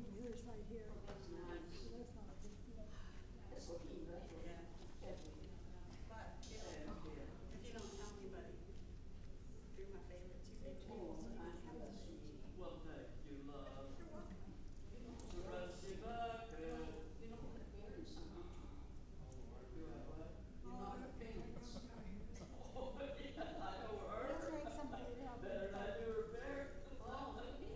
live on the other side here. So that's not a big deal. But if you don't tell anybody, you're my favorite two big tools. Well, thank you, love. You're welcome. Rusty bucket. You don't put a bear in something. You have what? You know what a bear is? Oh, yeah, I know her. That's right, somebody else. Better than I do her bear. Oh, maybe.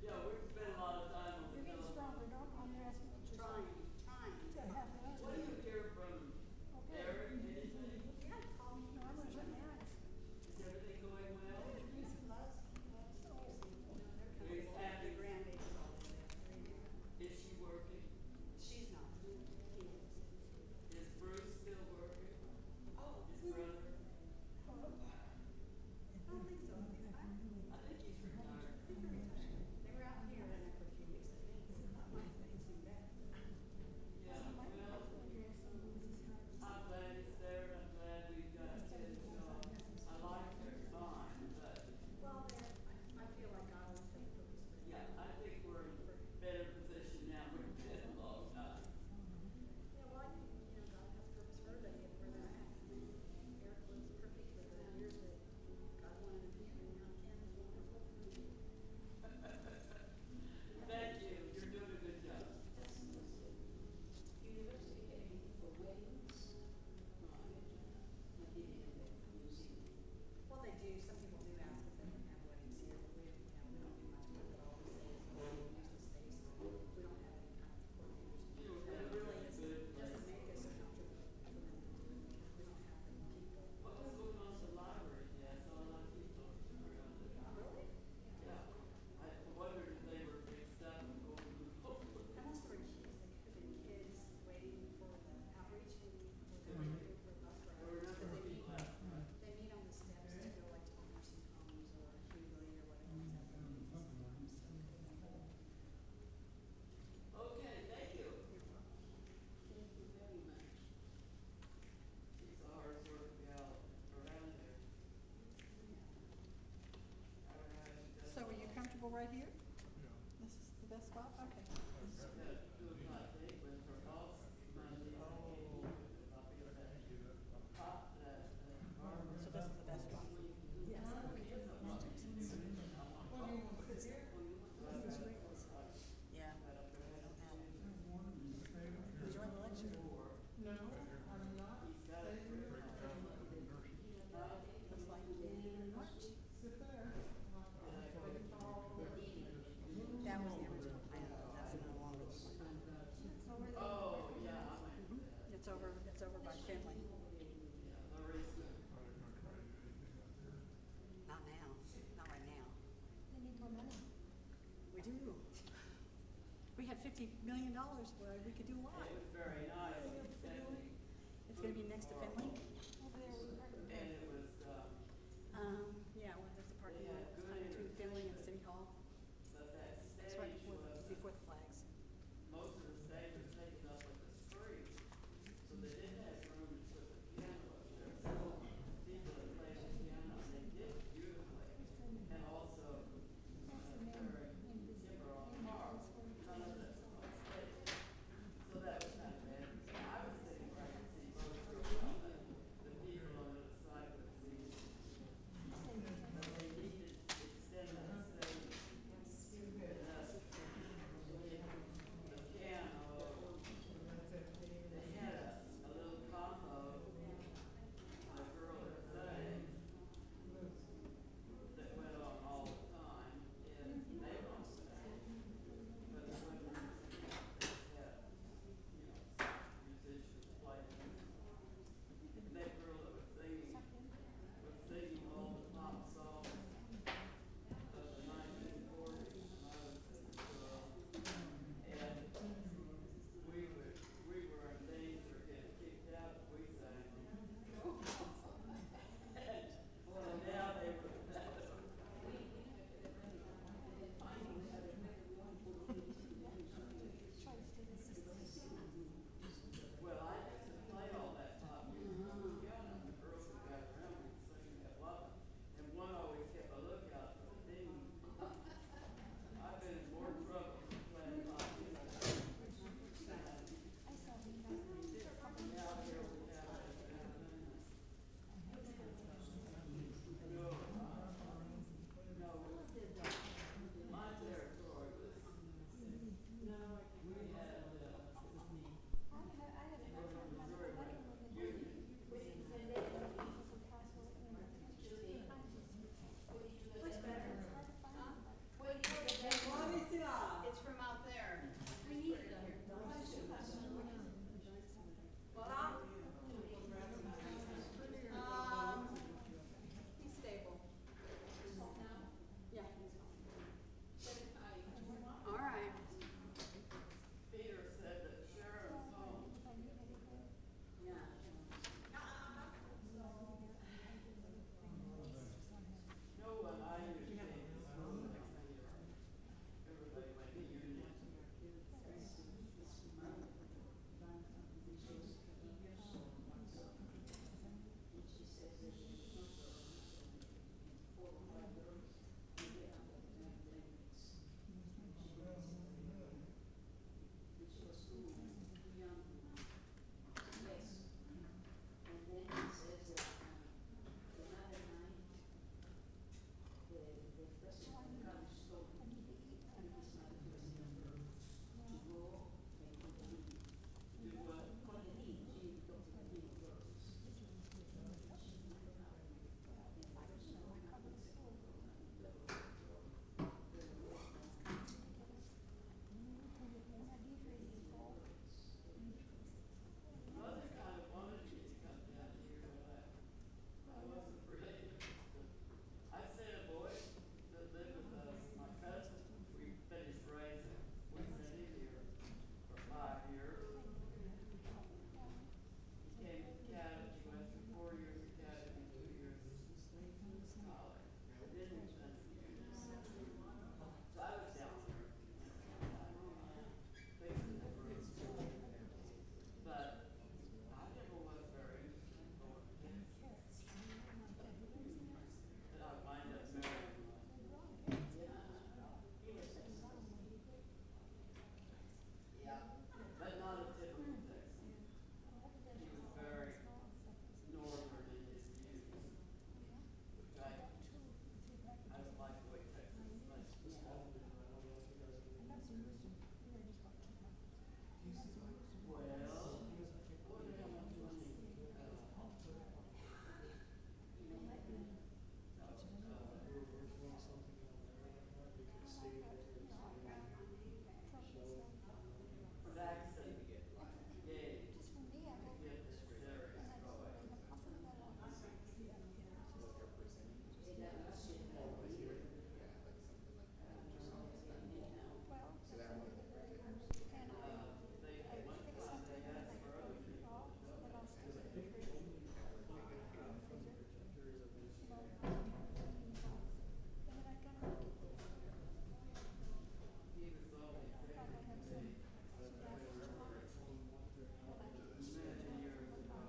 Yeah, we've spent a lot of time on the You're getting telephone. stronger, don't underestimate yourself. Trying. To have that. What do you hear from Okay. Eric? Anything? Yeah, call me. No, I'm gonna shut my eyes. Is everything going well? They're He's happy. The grandbabies all over there. Is she working? She's not. He is. Is Bruce still working? Oh, His brother? I don't think so. I think he's retired. They were out here then for a few weeks, I think. Things seem bad. Yeah, well, I'm glad he's there, and I'm glad we've got his, I like their time, but, Well, I feel like God always has a purpose for you. yeah, I think we're in a better position now than we've been in a long time. Yeah, well, I think, God has a purpose for everybody and where they're at. Eric was perfect for the years that God wanted him here, and now Ken is wonderful for me. Thank you, you're doing a good job. University getting for weddings, Well, they do, some people do ask if they can have weddings here, but we don't do much with it, all we say is we use the space, we don't have any kind of coordinators. And it really is, doesn't make us comfortable for them to do it, because we don't have the people. What was going on at the library? Yeah, I saw a lot of people around the Really? Yeah, I wondered if they were mixed up and going to the I must have been kids, they could have been kids waiting for the outreach meeting, or they were waiting for a bus ride. There were a number of Because people out, right? they meet on the steps to go like to the nursing homes or Hughley or whatever it's at. Sometimes, so. Okay, thank you. You're welcome. thank you very much. She's a hard work gal around there. All right. So are you comfortable right here? This is the best spot? Okay. I've got to do a hot date with her boss Monday. So this is the best spot? Yes. Yeah. Enjoy the lecture. No, I'm not. Looks like in March. Sit there. That was the original plan, that's no longer the plan. Oh, yeah, I went to that. It's over by Finley. Yeah, Larissa. Not now, not right now. They need more money. We do. We had $50 million, where we could do a lot. It was very nice. He sent me It's gonna be next to Finley. Over there, we and it was, Yeah, well, there's a parking lot, Yeah, it's kind of between Finley and City Hall. but that It's right stage was, before the flags. most of the stage was taken up with the street. So they didn't have room to put the piano up there. So people that played the piano, they did beautifully. And also, Terry Kimber on Park, none of that was on stage. So that was kind of bad. I was sitting right to see both girls on that. Mother kind of wanted me to come down here, but I wasn't really interested. I sent a boy that lived with us, my cousin, we finished raising. We sent him here for 5 years. He came to Canada, he went through 4 years of Canada and 2 years of college. And then he spent a few years. So I was down there, fixing the room. But I never was very interested in going to Texas. But I wind up marrying one. Yeah, but not a typical Texan. He was very northern in his views, which I don't like the way Texas is much. Well, what am I doing? Saxon, yay, get this series going. One time they asked for other people to donate. He was only 50 many years ago.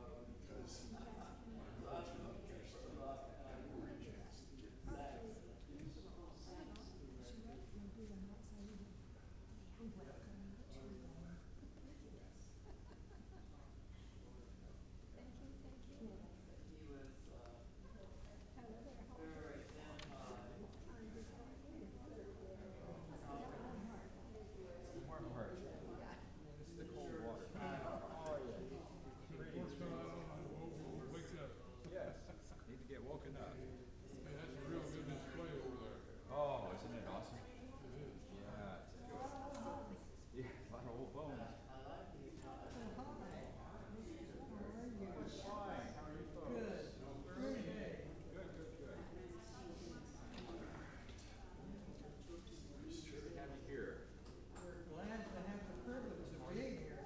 So I'm looking for a lot of he was very Warm heart. This is the cold water. Oh, yeah. Wake up. Yes. Need to get woken up. Man, that's a real good display over there. Oh, isn't it awesome? It is. Yeah, it's good. Yeah, a lot of old bones. Fine. How are you folks? Good. Good. Good, good, good. Sure to have you here. We're glad to have the privilege of being here.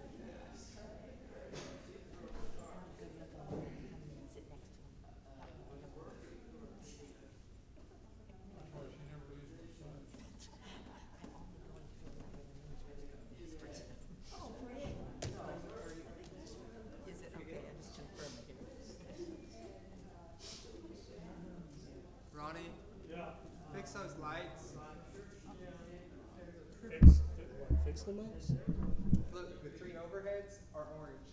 That's why she never leaves her side. Is it okay? I just confirmed it. Ronnie, fix those lights. Fix the lights? Look, the 3 overheads are orange.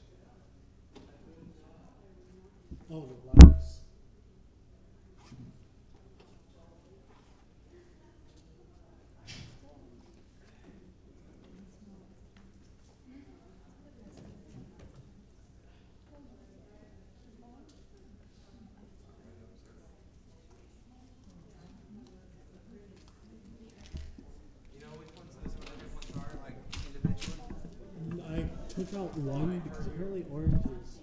Oh, the lights. You know which ones those other ones are, like individually? I took out one because apparently orange is.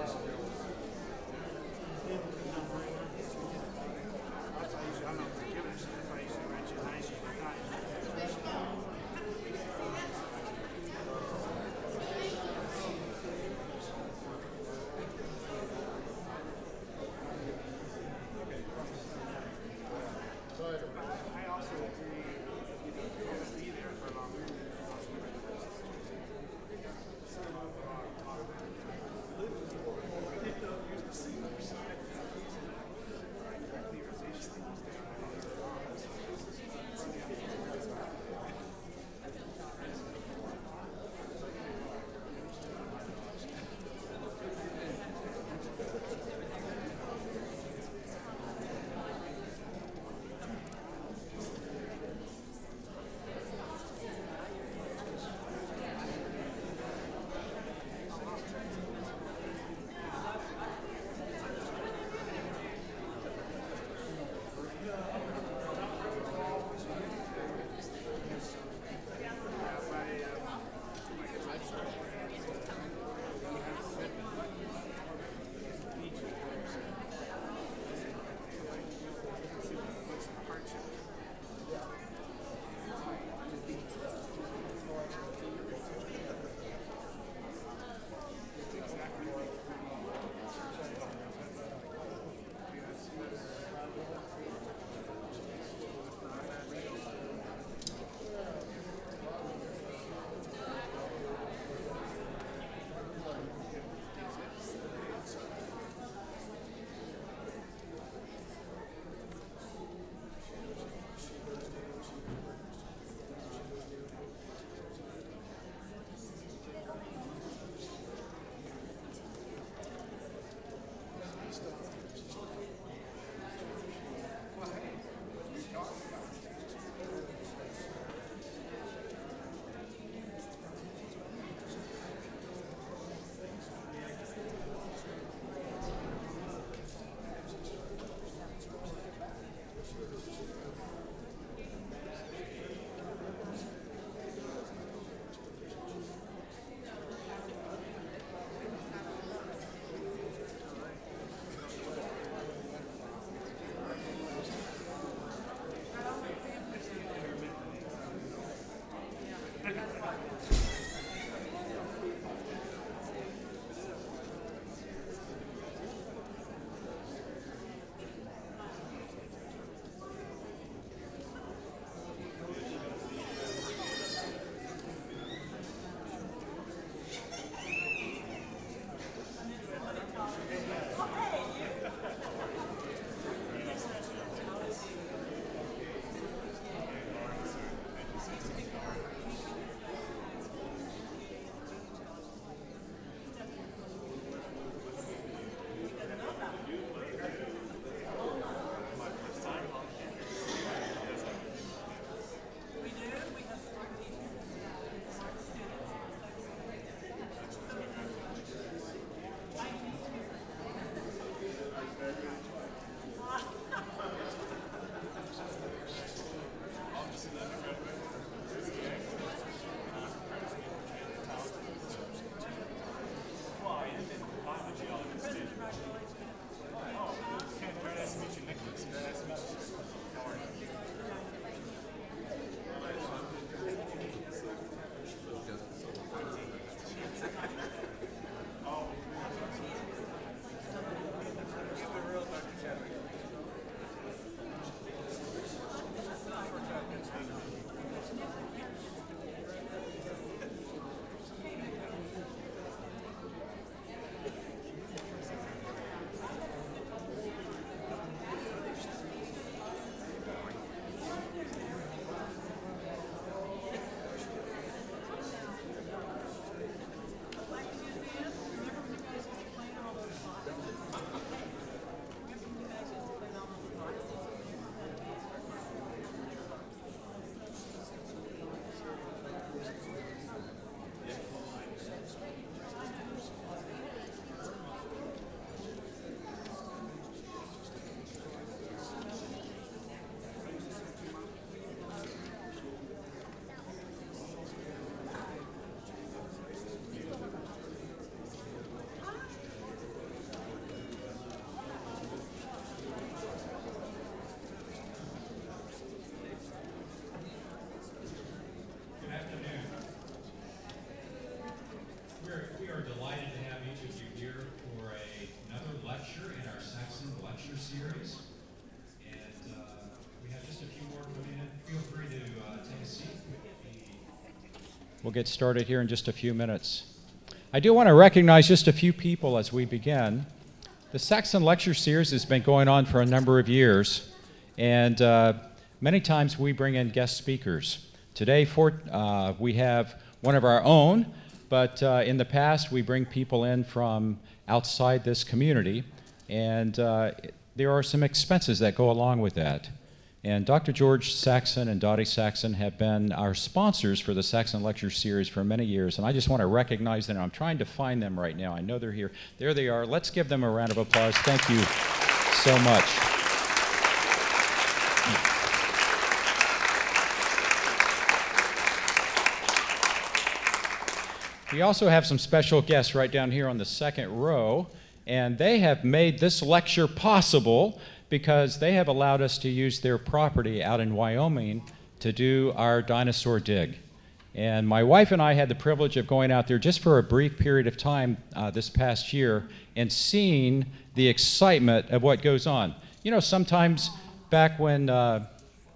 I We'll get started here in just a few minutes. I do want to recognize just a few people as we begin. The Saxon Lecture Series has been going on for a number of years, and many times we bring in guest speakers. Today we have one of our own, but in the past we bring people in from outside this community, and there are some expenses that go along with that. And Dr. George Saxon and Dottie Saxon have been our sponsors for the Saxon Lecture Series for many years, and I just want to recognize them. I'm trying to find them right now. I know they're here. There they are. Let's give them a round of applause. Thank you so much. We also have some special guests right down here on the second row, and they have made this lecture possible because they have allowed us to use their property out in Wyoming to do our dinosaur dig. And my wife and I had the privilege of going out there just for a brief period of time this past year and seeing the excitement of what goes on. You know, sometimes back when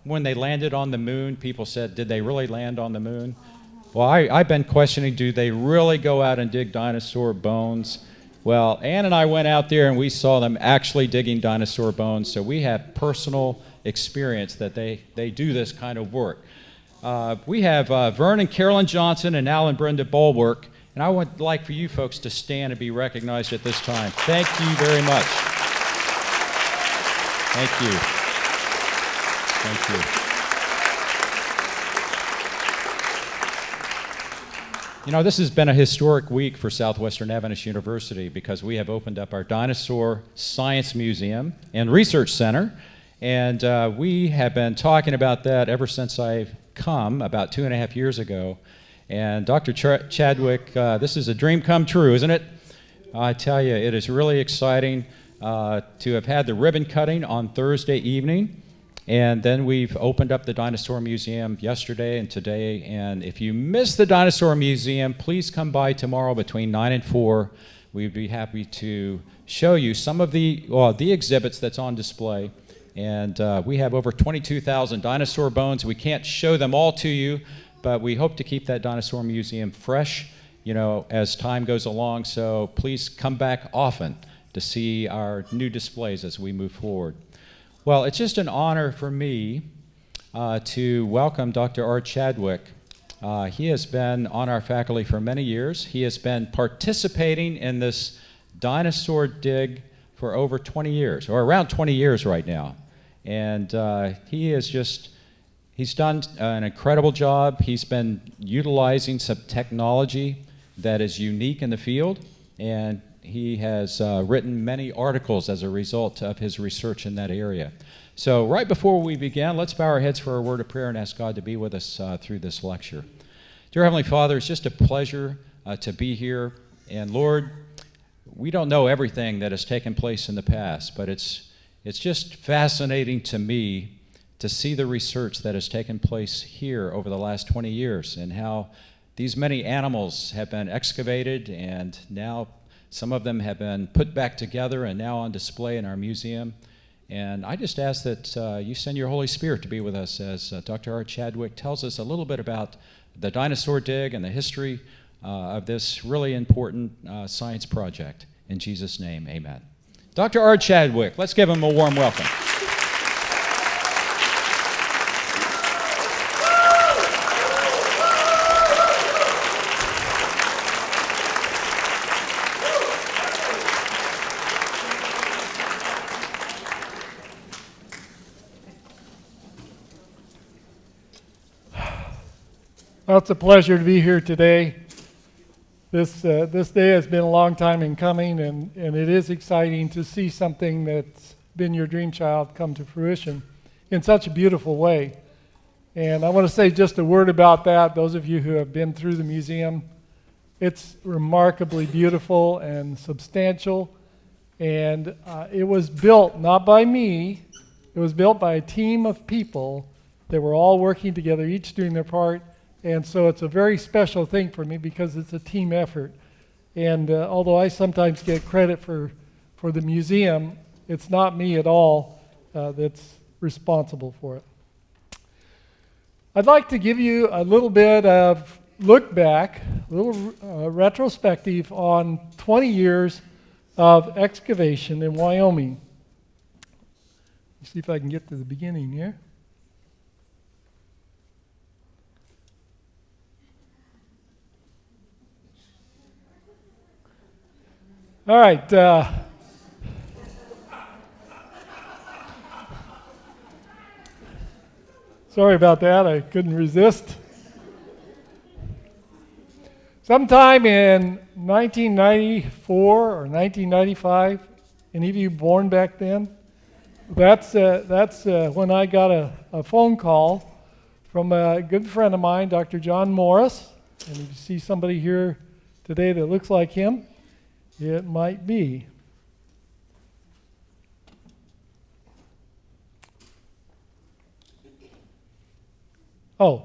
they landed on the moon, people said, did they really land on the moon? Well, I've been questioning, do they really go out and dig dinosaur bones? Well, Ann and I went out there and we saw them actually digging dinosaur bones, so we have personal experience that they do this kind of work. We have Vern and Carolyn Johnson and Al and Brenda Bulwark, and I would like for you folks to stand and be recognized at this time. Thank you very much. Thank you. Thank you. You know, this has been a historic week for Southwestern Adventist University because we have opened up our Dinosaur Science Museum and Research Center, and we have been talking about that ever since I've come about 2.5 years ago. And Dr. Chadwick, this is a dream come true, isn't it? I tell you, it is really exciting to have had the ribbon cutting on Thursday evening. And then we've opened up the Dinosaur Museum yesterday and today. And if you missed the Dinosaur Museum, please come by tomorrow between 9 and 4. We'd be happy to show you some of the exhibits that's on display. And we have over 22,000 dinosaur bones. We can't show them all to you, but we hope to keep that Dinosaur Museum fresh, you know, as time goes along. So please come back often to see our new displays as we move forward. Well, it's just an honor for me to welcome Dr. Art Chadwick. He has been on our faculty for many years. He has been participating in this dinosaur dig for over 20 years, or around 20 years right now. And he's done an incredible job. He's been utilizing some technology that is unique in the field, and he has written many articles as a result of his research in that area. So right before we begin, let's bow our heads for a word of prayer and ask God to be with us through this lecture. Dear Heavenly Father, it's just a pleasure to be here. And Lord, we don't know everything that has taken place in the past, but it's just fascinating to me to see the research that has taken place here over the last 20 years and how these many animals have been excavated, and now some of them have been put back together and now on display in our museum. And I just ask that you send your Holy Spirit to be with us as Dr. Art Chadwick tells us a little bit about the dinosaur dig and the history of this really important science project. In Jesus' name, amen. Dr. Art Chadwick, let's give him a warm welcome. Well, it's a pleasure to be here today. This day has been a long time in coming, and it is exciting to see something that's been your dream child come to fruition in such a beautiful way. And I want to say just a word about that. Those of you who have been through the museum, it's remarkably beautiful and substantial. And it was built not by me, it was built by a team of people that were all working together, each doing their part. And so it's a very special thing for me because it's a team effort. And although I sometimes get credit for the museum, it's not me at all that's responsible for it. I'd like to give you a little bit of look back, a little retrospective on 20 years of excavation in Wyoming. Let's see if I can get to the beginning here. All right. Sorry about that. I couldn't resist. Sometime in 1994 or 1995, any of you born back then? That's when I got a phone call from a good friend of mine, Dr. John Morris. And if you see somebody here today that looks like him, it might be. Oh.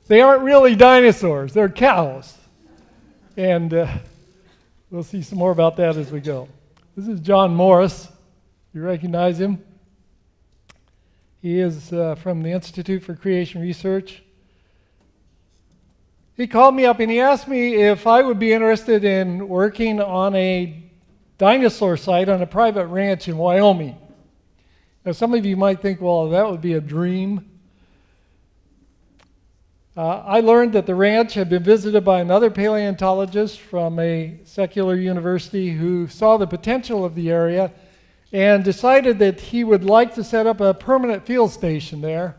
They aren't really dinosaurs, they're cows. And we'll see some more about that as we go. This is John Morris. You recognize him? He is from the Institute for Creation Research. He called me up and he asked me if I would be interested in working on a dinosaur site on a private ranch in Wyoming. Now, some of you might think, well, that would be a dream. I learned that the ranch had been visited by another paleontologist from a secular university who saw the potential of the area and decided that he would like to set up a permanent field station there.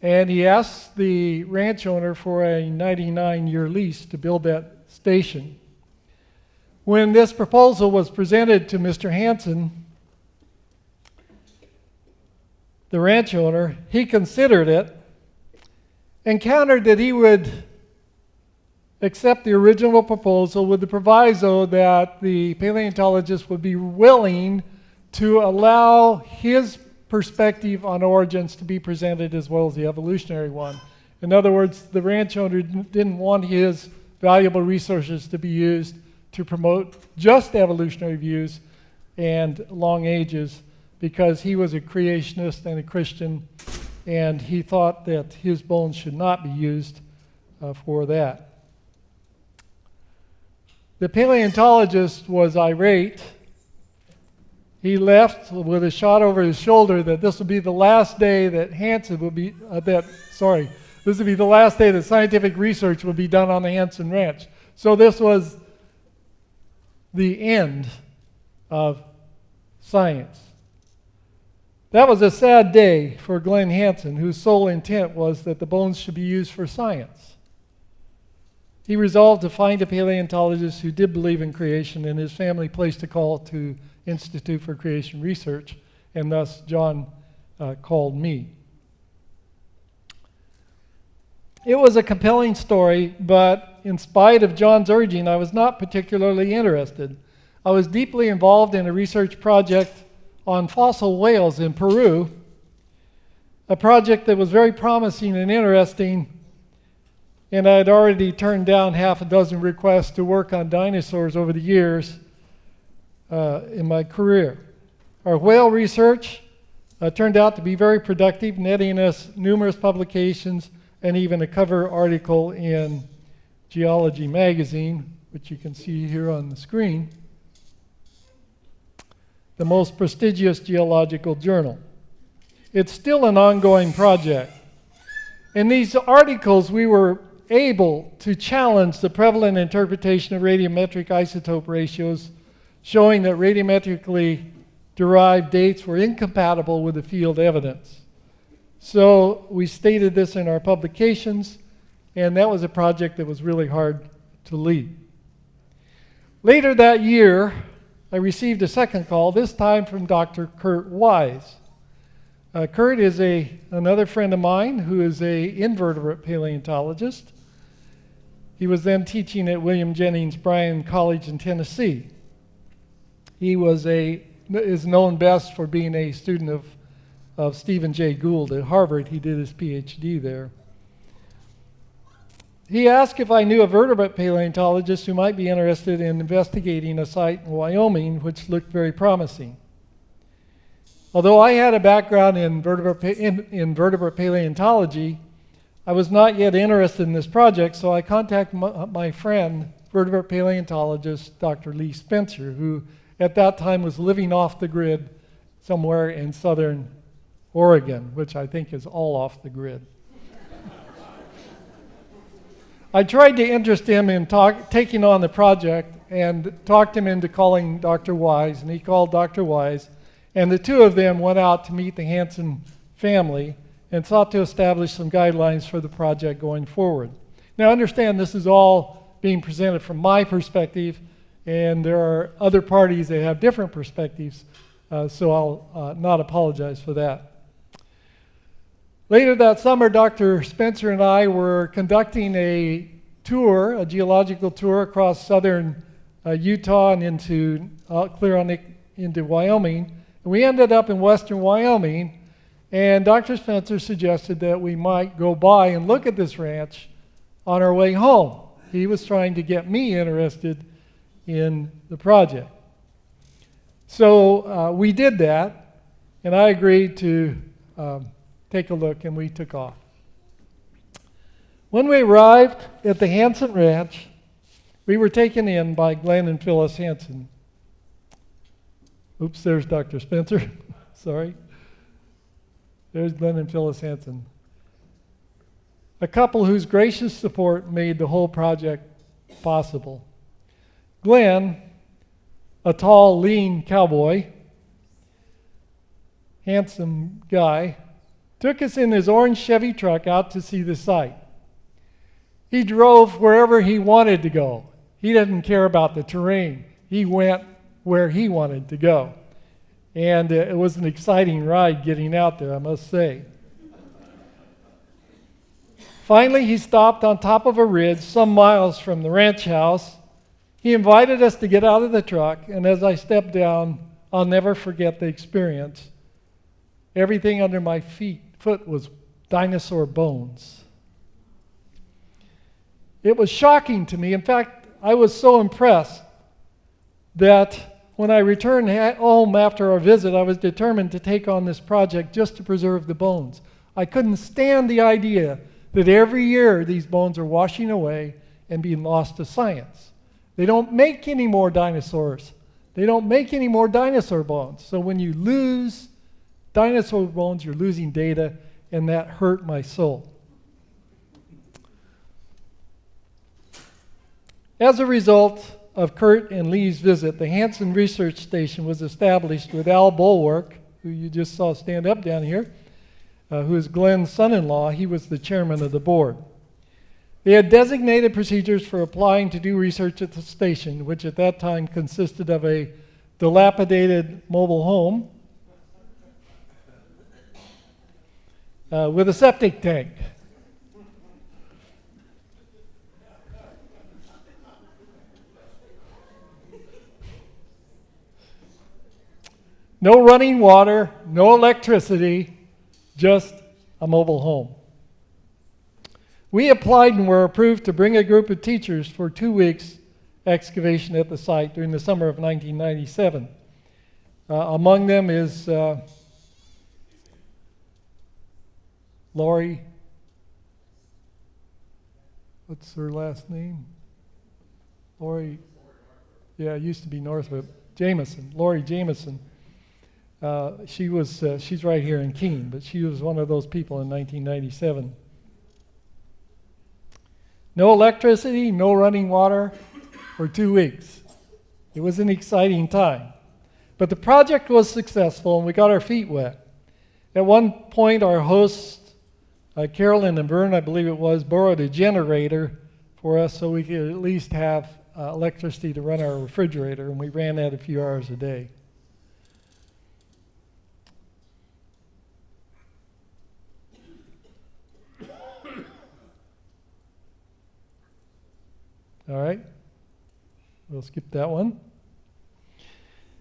And he asked the ranch owner for a 99-year lease to build that station. When this proposal was presented to Mr. Hansen, the ranch owner, he considered it and countered that he would accept the original proposal with the proviso that the paleontologist would be willing to allow his perspective on origins to be presented as well as the evolutionary one. In other words, the ranch owner didn't want his valuable resources to be used to promote just evolutionary views and long ages, because he was a creationist and a Christian, and he thought that his bones should not be used for that. The paleontologist was irate. He left with a shot over his shoulder that this would be the last day that Hansen would be, this would be the last day that scientific research would be done on the Hansen Ranch. So this was the end of science. That was a sad day for Glenn Hansen, whose sole intent was that the bones should be used for science. He resolved to find a paleontologist who did believe in creation, and his family placed a call to Institute for Creation Research, and thus John called me. It was a compelling story, but in spite of John's urging, I was not particularly interested. I was deeply involved in a research project on fossil whales in Peru, a project that was very promising and interesting, and I had already turned down half a dozen requests to work on dinosaurs over the years in my career. Our whale research turned out to be very productive, netting us numerous publications and even a cover article in Geology magazine, which you can see here on the screen, the most prestigious geological journal. It's still an ongoing project. In these articles, we were able to challenge the prevalent interpretation of radiometric isotope ratios, showing that radiometrically derived dates were incompatible with the field evidence. So we stated this in our publications, and that was a project that was really hard to lead. Later that year, I received a second call, this time from Dr. Kurt Wise. Kurt is another friend of mine who is an invertebrate paleontologist. He was then teaching at William Jennings Bryan College in Tennessee. He is known best for being a student of Stephen Jay Gould at Harvard. He did his PhD there. He asked if I knew a vertebrate paleontologist who might be interested in investigating a site in Wyoming which looked very promising. Although I had a background in vertebrate paleontology, I was not yet interested in this project, so I contacted my friend, vertebrate paleontologist Dr. Lee Spencer, who at that time was living off the grid somewhere in southern Oregon, which I think is all off the grid. I tried to interest him in taking on the project and talked him into calling Dr. Wise, and he called Dr. Wise, and the two of them went out to meet the Hansen family and sought to establish some guidelines for the project going forward. Now understand, this is all being presented from my perspective, and there are other parties that have different perspectives, so I'll not apologize for that. Later that summer, Dr. Spencer and I were conducting a tour, a geological tour across southern Utah and into clear on into Wyoming. And we ended up in western Wyoming, and Dr. Spencer suggested that we might go by and look at this ranch on our way home. He was trying to get me interested in the project. So we did that, and I agreed to take a look, and we took off. When we arrived at the Hansen Ranch, we were taken in by Glenn and Phyllis Hansen. Oops, there's Dr. Spencer. Sorry. There's Glenn and Phyllis Hansen. A couple whose gracious support made the whole project possible. Glenn, a tall, lean cowboy, handsome guy, took us in his orange Chevy truck out to see the site. He drove wherever he wanted to go. He didn't care about the terrain. He went where he wanted to go. And it was an exciting ride getting out there, I must say. Finally, he stopped on top of a ridge some miles from the ranch house. He invited us to get out of the truck, and as I stepped down, I'll never forget the experience. Everything under my foot was dinosaur bones. It was shocking to me. In fact, I was so impressed that when I returned home after our visit, I was determined to take on this project just to preserve the bones. I couldn't stand the idea that every year these bones are washing away and being lost to science. They don't make any more dinosaurs. They don't make any more dinosaur bones. So when you lose dinosaur bones, you're losing data, and that hurt my soul. As a result of Kurt and Lee's visit, the Hansen Research Station was established with Al Bulwark, who you just saw stand up down here, who is Glenn's son-in-law. He was the chairman of the board. They had designated procedures for applying to do research at the station, which at that time consisted of a dilapidated mobile home with a septic tank. No running water, no electricity, just a mobile home. We applied and were approved to bring a group of teachers for 2 weeks excavation at the site during the summer of 1997. Among them is Lori, what's her last name? Lori, yeah, it used to be Northwood, Jameson, Lori Jameson. She's right here in Keene, but she was one of those people in 1997. No electricity, no running water for 2 weeks. It was an exciting time. But the project was successful, and we got our feet wet. At one point, our hosts, Carolyn and Vern, I believe it was, borrowed a generator for us so we could at least have electricity to run our refrigerator, and we ran that a few hours a day. All right, we'll skip that one.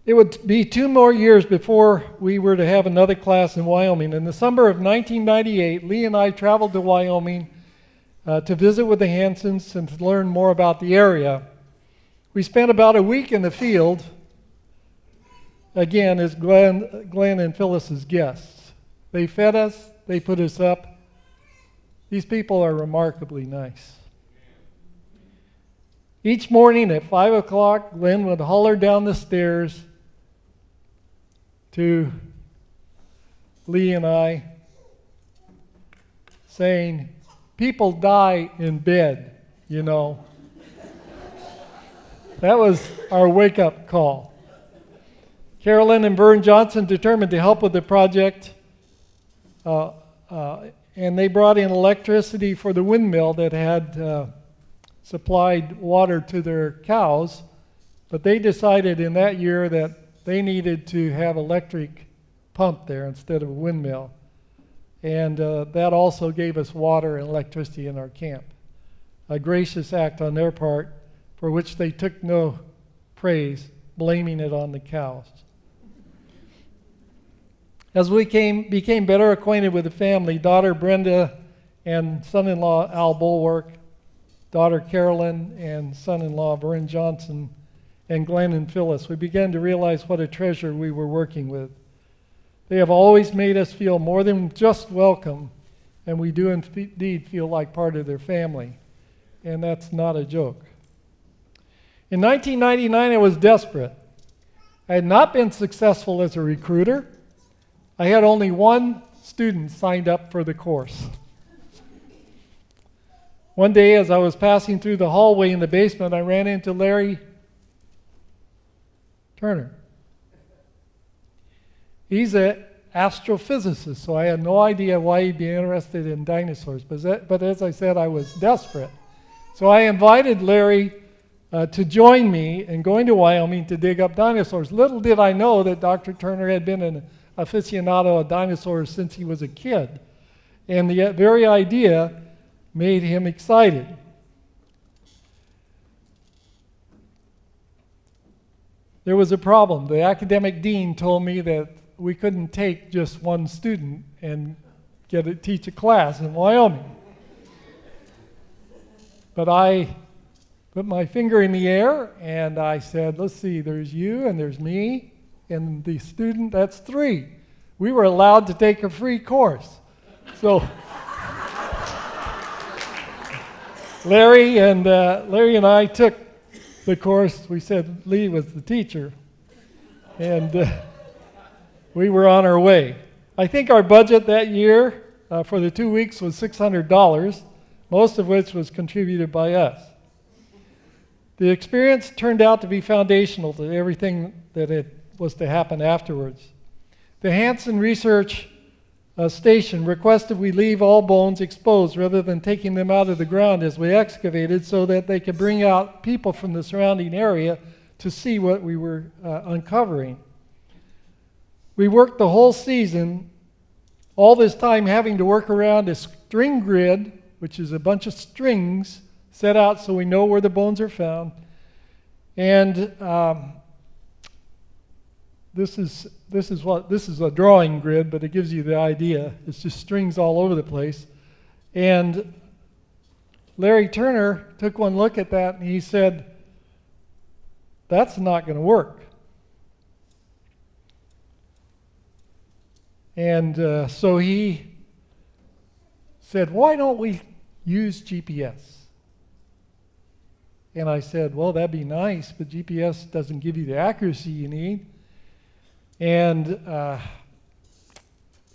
It would be 2 more years before we were to have another class in Wyoming. In the summer of 1998, Lee and I traveled to Wyoming to visit with the Hansens and to learn more about the area. We spent about a week in the field, again, as Glenn and Phyllis's guests. They fed us, they put us up, These people are remarkably nice. Each morning at 5 o'clock, Glenn would holler down the stairs to Lee and I, saying, people die in bed, you know. That was our wake-up call. Carolyn and Vern Johnson determined to help with the project, and they brought in electricity for the windmill that had supplied water to their cows, but they decided in that year that they needed to have electric pump there instead of a windmill. And that also gave us water and electricity in our camp. A gracious act on their part for which they took no praise, blaming it on the cows. As we became better acquainted with the family, daughter Brenda and son-in-law Al Bulwark, daughter Carolyn and son-in-law Vern Johnson, and Glenn and Phyllis, we began to realize what a treasure we were working with. They have always made us feel more than just welcome, and we do indeed feel like part of their family. And that's not a joke. In 1999, I was desperate. I had not been successful as a recruiter. I had only one student signed up for the course. One day, as I was passing through the hallway in the basement, I ran into Larry Turner. He's an astrophysicist, so I had no idea why he'd be interested in dinosaurs. But as I said, I was desperate. So I invited Larry to join me in going to Wyoming to dig up dinosaurs. Little did I know that Dr. Turner had been an aficionado of dinosaurs since he was a kid. And the very idea made him excited. There was a problem. The academic dean told me that we couldn't take just one student and teach a class in Wyoming. But I put my finger in the air and I said, let's see, there's you and there's me and the student, that's 3. We were allowed to take a free course. So Larry and I took the course. We said Lee was the teacher, and we were on our way. I think our budget that year for the 2 weeks was $600, most of which was contributed by us. The experience turned out to be foundational to everything that it was to happen afterwards. The Hansen Research Station requested we leave all bones exposed rather than taking them out of the ground as we excavated so that they could bring out people from the surrounding area to see what we were uncovering. We worked the whole season, all this time having to work around a string grid, which is a bunch of strings set out so we know where the bones are found. And this is a drawing grid, but it gives you the idea. It's just strings all over the place. And Larry Turner took one look at that and he said, that's not going to work. And so he said, why don't we use GPS? And I said, well, that'd be nice, but GPS doesn't give you the accuracy you need. And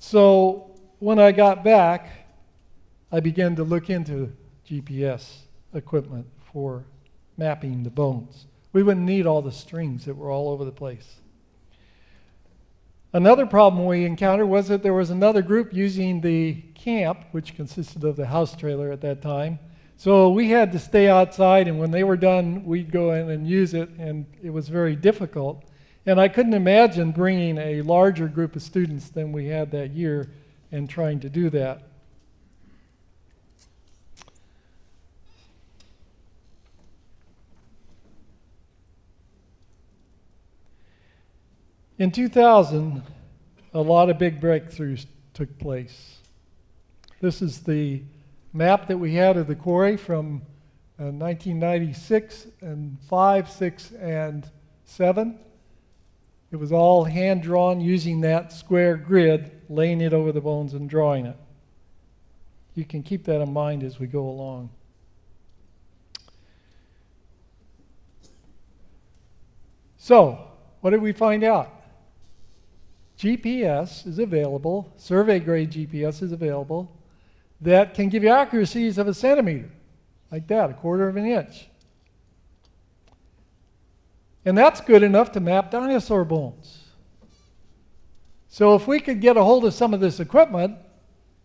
so when I got back, I began to look into GPS equipment for mapping the bones. We wouldn't need all the strings that were all over the place. Another problem we encountered was that there was another group using the camp, which consisted of the house trailer at that time. So we had to stay outside, and when they were done, we'd go in and use it, and it was very difficult. And I couldn't imagine bringing a larger group of students than we had that year and trying to do that. In 2000, a lot of big breakthroughs took place. This is the map that we had of the quarry from 1996 and 5, 6, and 7. It was all hand-drawn using that square grid, laying it over the bones and drawing it. you can keep that in mind as we go along. So, what did we find out? GPS is available, survey grade GPS is available, that can give you accuracies of a centimeter, like that, 1/4 of an inch. And that's good enough to map dinosaur bones. So if we could get a hold of some of this equipment,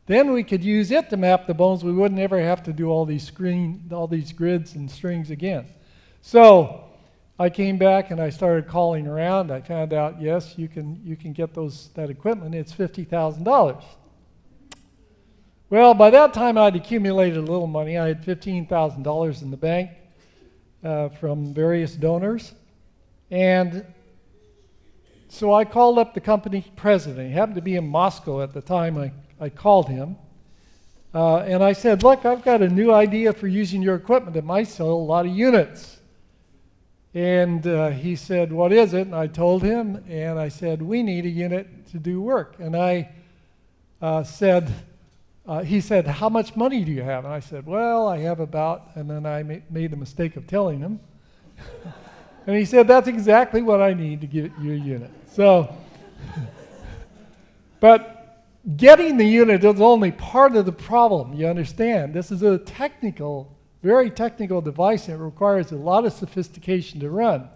then we could use it to map the bones. We wouldn't ever have to do all these grids and strings again. So I came back and I started calling around. I found out, yes, you can get that equipment. It's $50,000. Well, by that time I'd accumulated a little money. I had $15,000 in the bank from various donors. And so I called up the company president. He happened to be in Moscow at the time I called him. And I said, look, I've got a new idea for using your equipment that might sell a lot of units. And he said, what is it? And I told him, and I said, we need a unit to do work. And I said, he said, how much money do you have? And I said, well, I have about, and then I made the mistake of telling him. And he said, that's exactly what I need to get you a unit. So, but getting the unit is only part of the problem, you understand. This is a very technical device that requires a lot of sophistication to run.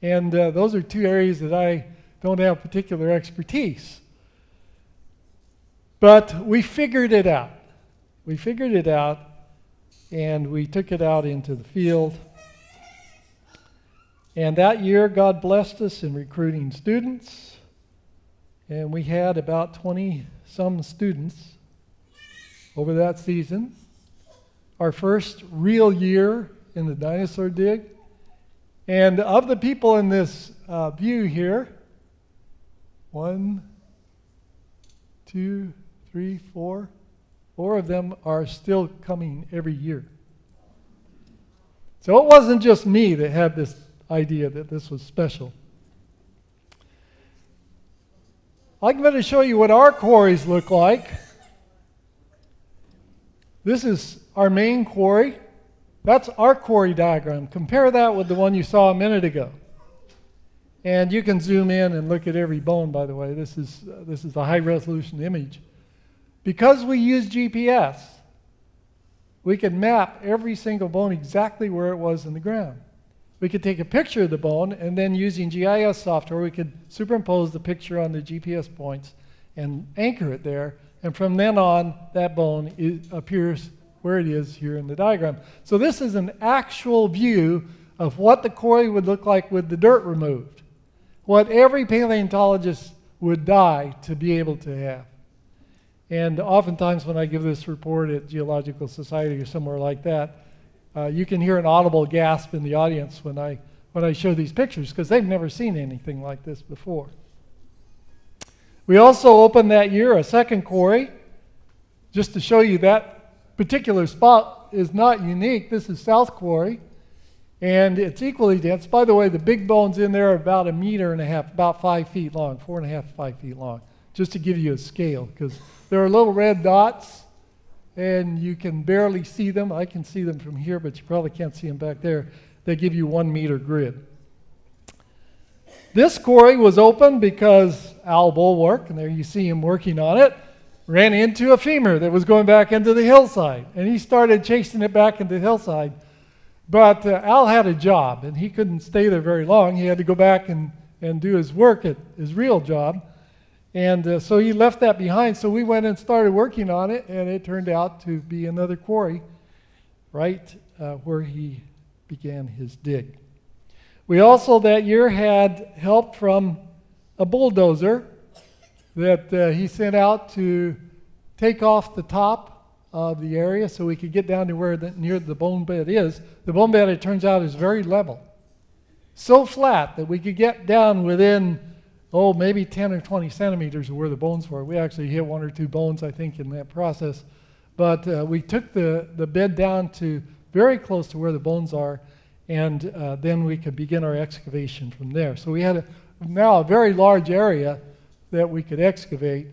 And those are two areas that I don't have particular expertise. But we figured it out. We figured it out, and we took it out into the field. And that year, God blessed us in recruiting students. And we had about 20-some students over that season. Our first real year in the dinosaur dig. And of the people in this view here, 1, 2, 3, 4, 4 of them are still coming every year. So it wasn't just me that had this idea that this was special. I'm going to show you what our quarries look like. This is our main quarry. That's our quarry diagram. Compare that with the one you saw a minute ago. And you can zoom in and look at every bone, by the way. This is the high-resolution image. Because we use GPS, we can map every single bone exactly where it was in the ground. We could take a picture of the bone, and then using GIS software, we could superimpose the picture on the GPS points and anchor it there. And from then on, that bone appears where it is here in the diagram. So this is an actual view of what the quarry would look like with the dirt removed. What every paleontologist would die to be able to have. And oftentimes when I give this report at Geological Society or somewhere like that, you can hear an audible gasp in the audience when I show these pictures, because they've never seen anything like this before. We also opened that year a second quarry, just to show you that particular spot is not unique. This is South Quarry, and it's equally dense. By the way, the big bones in there are about 1.5 meters, about 5 feet long, 4.5 to 5 feet long, just to give you a scale, because there are little red dots, and you can barely see them. I can see them from here, but you probably can't see them back there. They give you 1 meter grid. This quarry was open because Al Bulwark, and there you see him working on it, ran into a femur that was going back into the hillside, and he started chasing it back into the hillside. But Al had a job, and he couldn't stay there very long. He had to go back and do his work at his real job. And so he left that behind. So we went and started working on it, and it turned out to be another quarry right where he began his dig. We also that year had help from a bulldozer that he sent out to take off the top of the area so we could get down to where near the bone bed is. The bone bed, it turns out, is very level. So flat that we could get down within maybe 10 or 20 centimeters of where the bones were. We actually hit 1 or 2 bones, I think, in that process. But we took the bed down to very close to where the bones are, and then we could begin our excavation from there. So we had now a very large area that we could excavate,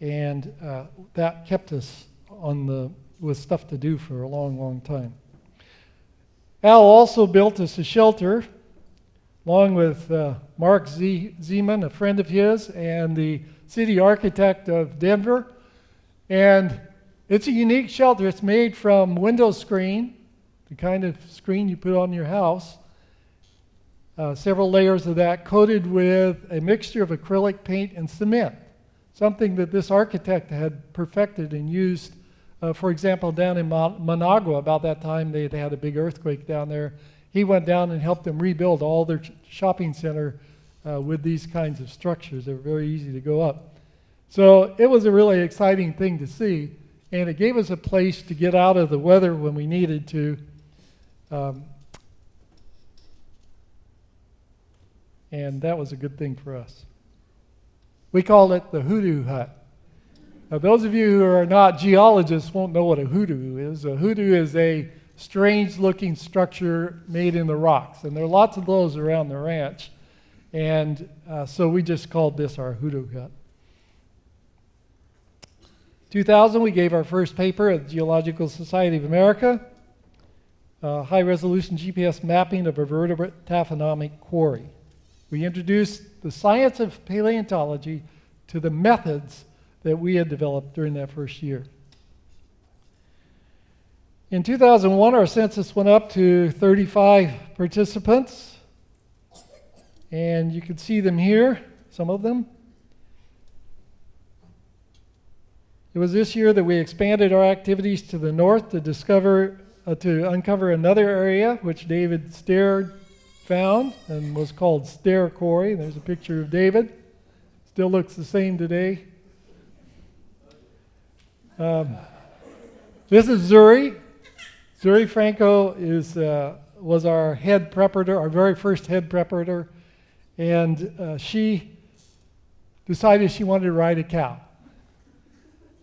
and that kept us on the was stuff to do for a long, long time. Al also built us a shelter, along with Mark Zeman, a friend of his, and the city architect of Denver. And it's a unique shelter. It's made from window screen, the kind of screen you put on your house. Several layers of that coated with a mixture of acrylic paint and cement, something that this architect had perfected and used. For example, down in Managua, about that time, they had a big earthquake down there. He went down and helped them rebuild all their shopping center with these kinds of structures. They were very easy to go up. So it was a really exciting thing to see, and it gave us a place to get out of the weather when we needed to. And that was a good thing for us. We called it the hoodoo hut. Now, those of you who are not geologists won't know what a hoodoo is. A hoodoo is a strange-looking structure made in the rocks, and there are lots of those around the ranch. And so we just called this our hoodoo hut. 2000, we gave our first paper at the Geological Society of America, high-resolution GPS mapping of a vertebrate taphonomic quarry. We introduced the science of paleontology to the methods that we had developed during that first year. In 2001, our census went up to 35 participants, and you can see them here, some of them. It was this year that we expanded our activities to the north to uncover another area, which David Stair found and was called Stair Quarry. There's a picture of David. Still looks the same today. This is Zuri. Zuri Franco was our head preparator, our very first head preparator, and she decided she wanted to ride a cow.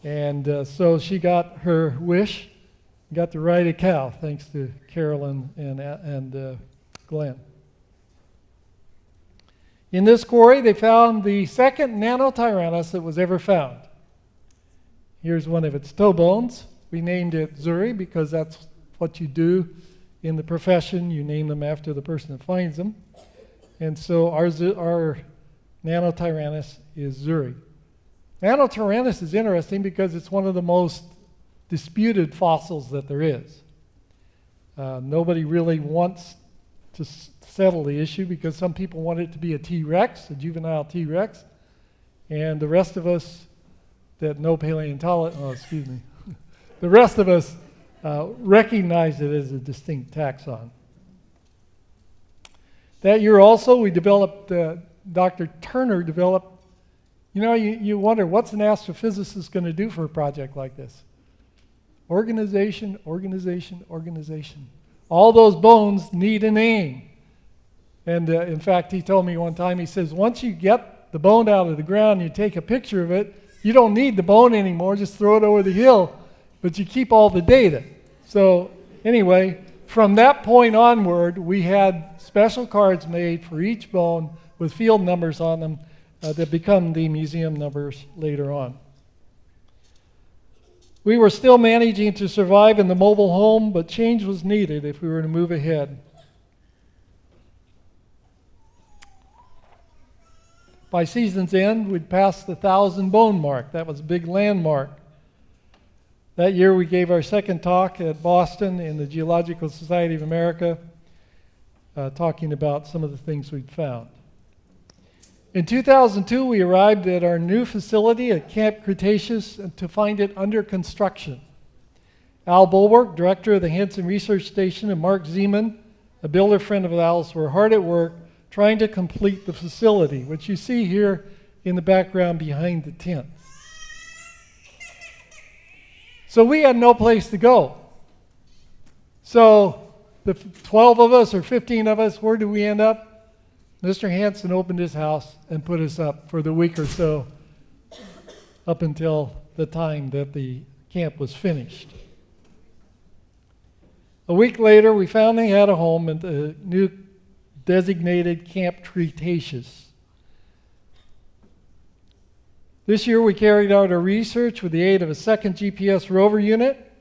And so she got her wish, got to ride a cow, thanks to Carolyn and Glenn. In this quarry, they found the second Nanotyrannus that was ever found. Here's one of its toe bones. We named it Zuri because that's what you do in the profession. You name them after the person that finds them. And so our Nanotyrannus is Zuri. Nanotyrannus is interesting because it's one of the most disputed fossils that there is. Nobody really wants to settle the issue because some people want it to be a T-Rex, a juvenile T-Rex, and the rest of us that know paleontology, the rest of us recognize it as a distinct taxon. That year also we developed, Dr. Turner developed, you wonder what's an astrophysicist going to do for a project like this? Organization, organization, organization. All those bones need a name. And in fact, he told me one time, he says, once you get the bone out of the ground, you take a picture of it, you don't need the bone anymore, just throw it over the hill, but you keep all the data. So anyway, from that point onward, we had special cards made for each bone with field numbers on them that become the museum numbers later on. We were still managing to survive in the mobile home, but change was needed if we were to move ahead. By season's end, we'd passed the 1,000 bone mark. That was a big landmark. That year, we gave our second talk at Boston in the Geological Society of America, talking about some of the things we'd found. In 2002, we arrived at our new facility at Camp Cretaceous to find it under construction. Al Bulwark, director of the Hansen Research Station, and Mark Zeman, a builder friend of Al's, were hard at work trying to complete the facility, which you see here in the background behind the tent. So we had no place to go. So the 12 of us or 15 of us, where did we end up? Mr. Hansen opened his house and put us up for the week or so up until the time that the camp was finished. A week later, we finally had a home at the new designated Camp Cretaceous. This year we carried out our research with the aid of a second GPS rover unit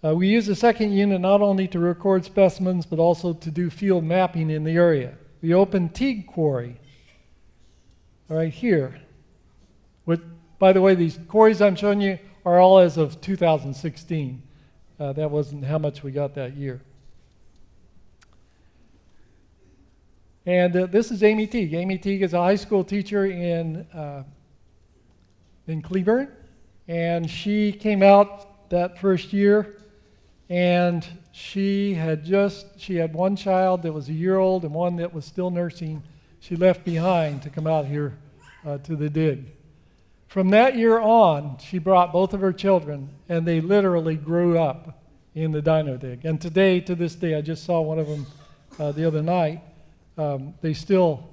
We use the second unit not only to record specimens, but also to do field mapping in the area. We opened Teague Quarry, right here. By the way, these quarries I'm showing you are all as of 2016. That wasn't how much we got that year. And this is Amy Teague. Amy Teague is a high school teacher in Cleburne, and she came out that first year, and she had one child that was a year old and one that was still nursing. She left behind to come out here to the dig. From that year on, she brought both of her children, and they literally grew up in the dino dig. And today, to this day, I just saw one of them the other night.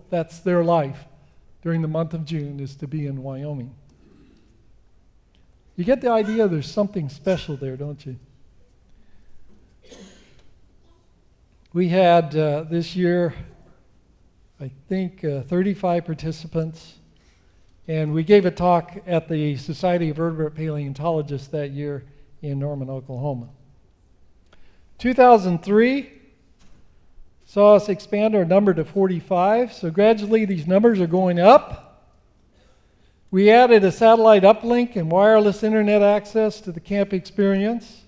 That's their life during the month of June, is to be in Wyoming. You get the idea there's something special there, don't you? We had this year, I think, 35 participants, and we gave a talk at the Society of Vertebrate Paleontologists that year in Norman, Oklahoma. 2003 saw us expand our number to 45, so gradually these numbers are going up. We added a satellite uplink and wireless internet access to the camp experience.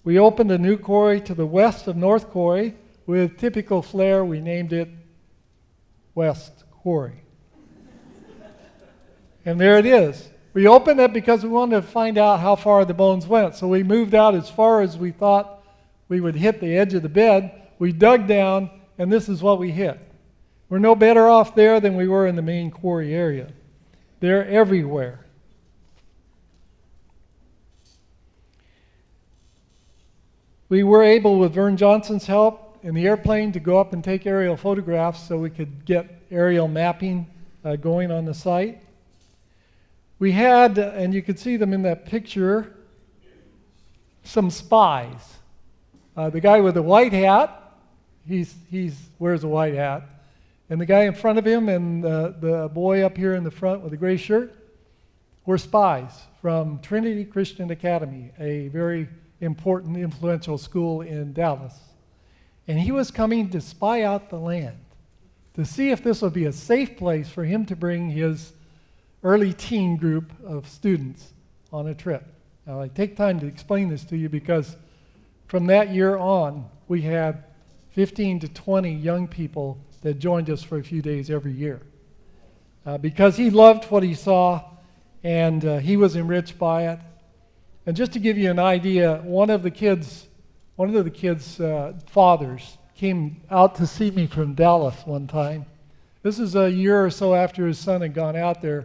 We opened a new quarry to the west of North Quarry. With typical flair, we named it West Quarry. And there it is. We opened it because we wanted to find out how far the bones went. So we moved out as far as we thought we would hit the edge of the bed. We dug down, and this is what we hit. We're no better off there than we were in the main quarry area. They're everywhere. We were able, with Vern Johnson's help, in the airplane to go up and take aerial photographs so we could get aerial mapping going on the site. We had, and you could see them in that picture, some spies. The guy with the white hat, he wears a white hat, and the guy in front of him and the boy up here in the front with the gray shirt were spies from Trinity Christian Academy, a very important, influential school in Dallas. And he was coming to spy out the land, to see if this would be a safe place for him to bring his early teen group of students on a trip. Now, I take time to explain this to you because from that year on, we had 15 to 20 young people that joined us for a few days every year. Because he loved what he saw, and he was enriched by it. And just to give you an idea, one of the kids' fathers came out to see me from Dallas one time. This is a year or so after his son had gone out there.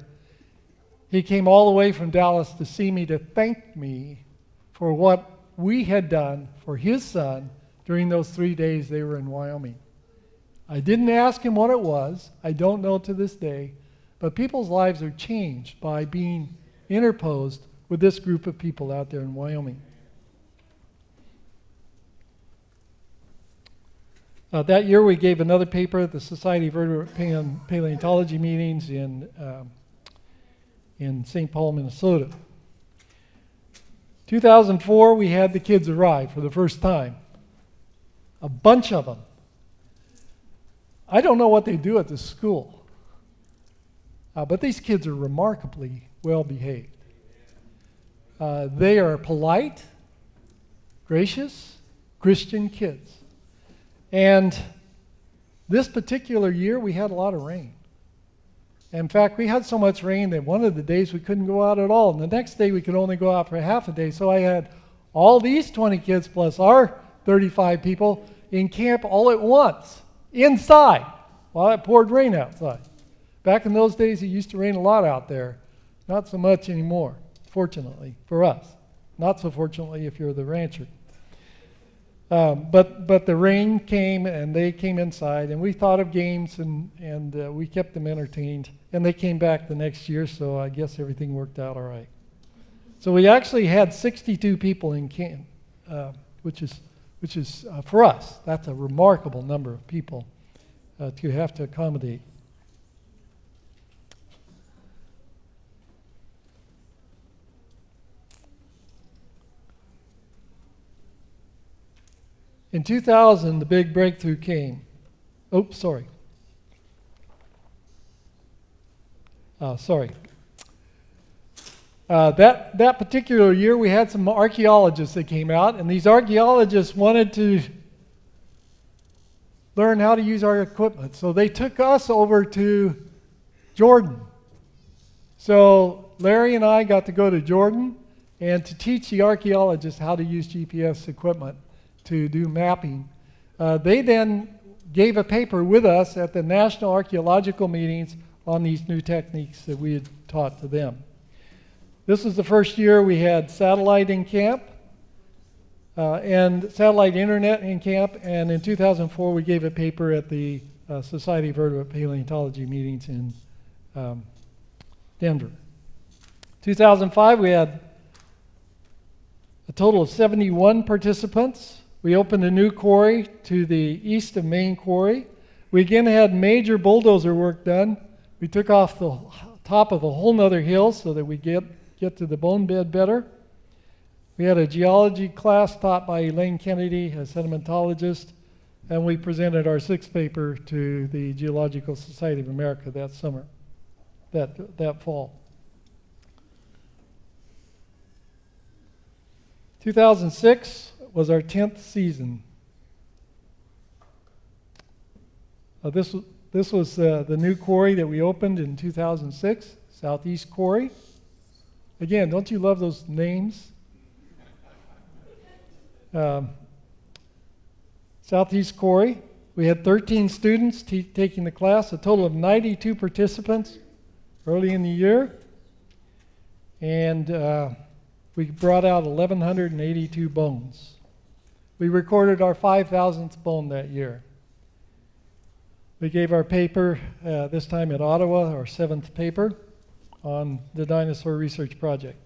He came all the way from Dallas to see me to thank me for what we had done for his son during those 3 days they were in Wyoming. I didn't ask him what it was. I don't know to this day. But people's lives are changed by being interposed with this group of people out there in Wyoming. That year we gave another paper at the Society of Vertebrate Paleontology meetings in St. Paul, Minnesota. 2004, we had the kids arrive for the first time. A bunch of them. I don't know what they do at the school, but these kids are remarkably well behaved. They are polite, gracious, Christian kids. And this particular year, we had a lot of rain. In fact, we had so much rain that one of the days we couldn't go out at all. And the next day, we could only go out for half a day. So I had all these 20 kids plus our 35 people in camp all at once, inside, while it poured rain outside. Back in those days, it used to rain a lot out there. Not so much anymore, fortunately, for us. Not so fortunately if you're the rancher. But the rain came, and they came inside, and we thought of games, and we kept them entertained. And they came back the next year, so I guess everything worked out all right. So we actually had 62 people in camp, which is for us, that's a remarkable number of people to have to accommodate. In 2000, the big breakthrough came. Oops, sorry. That particular year, we had some archaeologists that came out, and these archaeologists wanted to learn how to use our equipment. So they took us over to Jordan. So Larry and I got to go to Jordan and to teach the archaeologists how to use GPS equipment to do mapping. They then gave a paper with us at the national archaeological meetings on these new techniques that we had taught to them. This was the first year we had satellite in camp and satellite internet in camp, and in 2004 we gave a paper at the Society of Vertebrate Paleontology meetings in Denver. 2005 we had a total of 71 participants. We opened a new quarry to the east of Main Quarry. We again had major bulldozer work done. We took off the top of a whole nother hill so that we get to the bone bed better. We had a geology class taught by Elaine Kennedy, a sedimentologist, and we presented our sixth paper to the Geological Society of America that summer, that fall. 2006 was our 10th season. This was the new quarry that we opened in 2006, Southeast Quarry. Again, don't you love those names? Southeast Quarry. We had 13 students taking the class, a total of 92 participants early in the year. And we brought out 1,182 bones. We recorded our 5,000th bone that year. We gave our paper, this time at Ottawa, our 7th paper, on the dinosaur research project.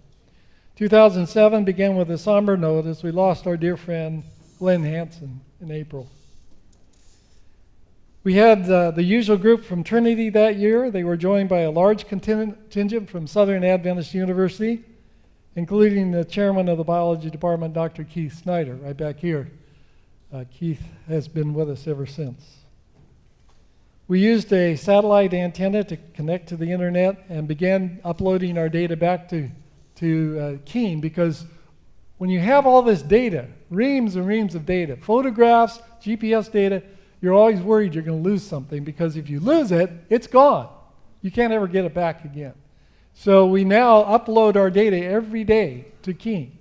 2007 began with a somber note as we lost our dear friend Glenn Hansen in April. We had the usual group from Trinity that year. They were joined by a large contingent from Southern Adventist University, including the chairman of the biology department, Dr. Keith Snyder, right back here. Keith has been with us ever since. We used a satellite antenna to connect to the internet and began uploading our data back to Keene, because when you have all this data, reams and reams of data, photographs, GPS data, you're always worried you're going to lose something, because if you lose it, it's gone. You can't ever get it back again. So we now upload our data every day to Keene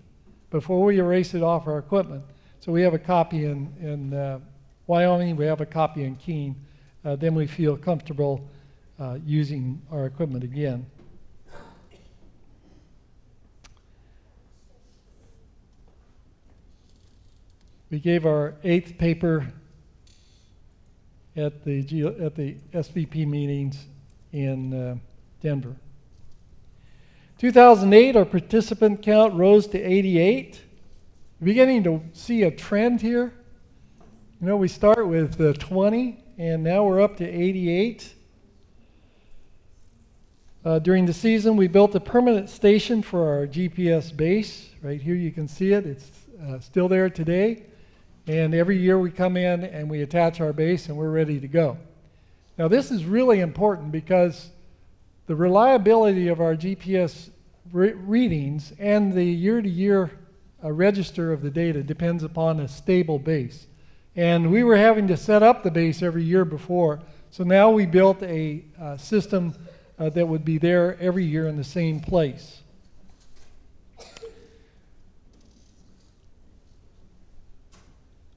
before we erase it off our equipment. So we have a copy in Wyoming, we have a copy in Keene. Then we feel comfortable using our equipment again. We gave our 8th paper at the SVP meetings in Denver. 2008, our participant count rose to 88. We're beginning to see a trend here. You know, we start with 20, and now we're up to 88. During the season, we built a permanent station for our GPS base. Right here you can see it. It's still there today. And every year we come in and we attach our base and we're ready to go. Now this is really important because the reliability of our GPS readings and the year-to-year register of the data depends upon a stable base. And we were having to set up the base every year before, so now we built a system that would be there every year in the same place.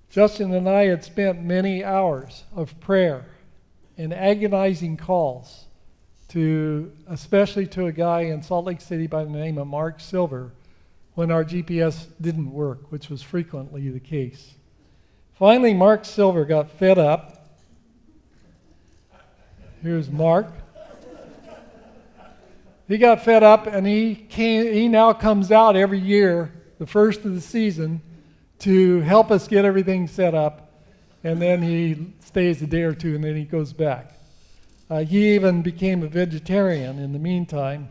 Justin and I had spent many hours of prayer and agonizing calls especially to a guy in Salt Lake City by the name of Mark Silver when our GPS didn't work, which was frequently the case. Finally, Mark Silver got fed up. Here's Mark. He got fed up, and he now comes out every year, the first of the season, to help us get everything set up, and then he stays a day or two, and then he goes back. He even became a vegetarian in the meantime,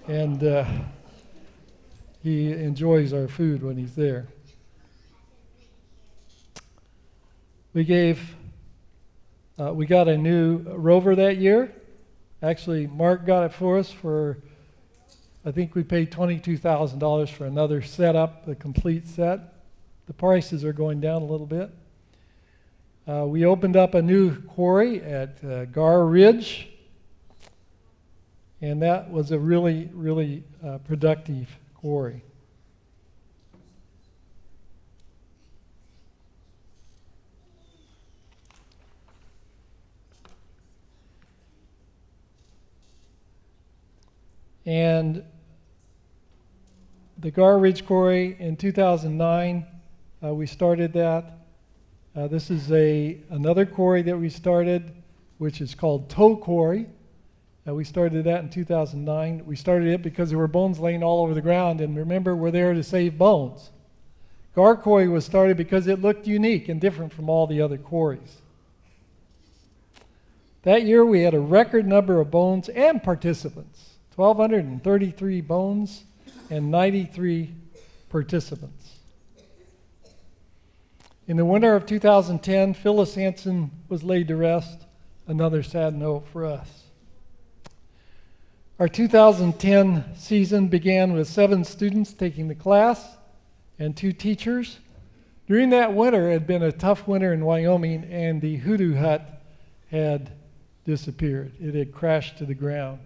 and he enjoys our food when he's there. We got a new rover that year. Actually, Mark got it for us for, I think we paid $22,000 for another setup, a complete set. The prices are going down a little bit. We opened up a new quarry at Gar Ridge, and that was a really, really productive quarry. And the Gar Ridge Quarry in 2009, we started that. This is another quarry that we started, which is called Toe Quarry. We started that in 2009. We started it because there were bones laying all over the ground, and remember, we're there to save bones. Gar Quarry was started because it looked unique and different from all the other quarries. That year, we had a record number of bones and participants. 1,233 bones and 93 participants. In the winter of 2010, Phyllis Hansen was laid to rest. Another sad note for us. Our 2010 season began with 7 students taking the class and 2 teachers. During that winter, it had been a tough winter in Wyoming, and the hoodoo hut had disappeared. It had crashed to the ground.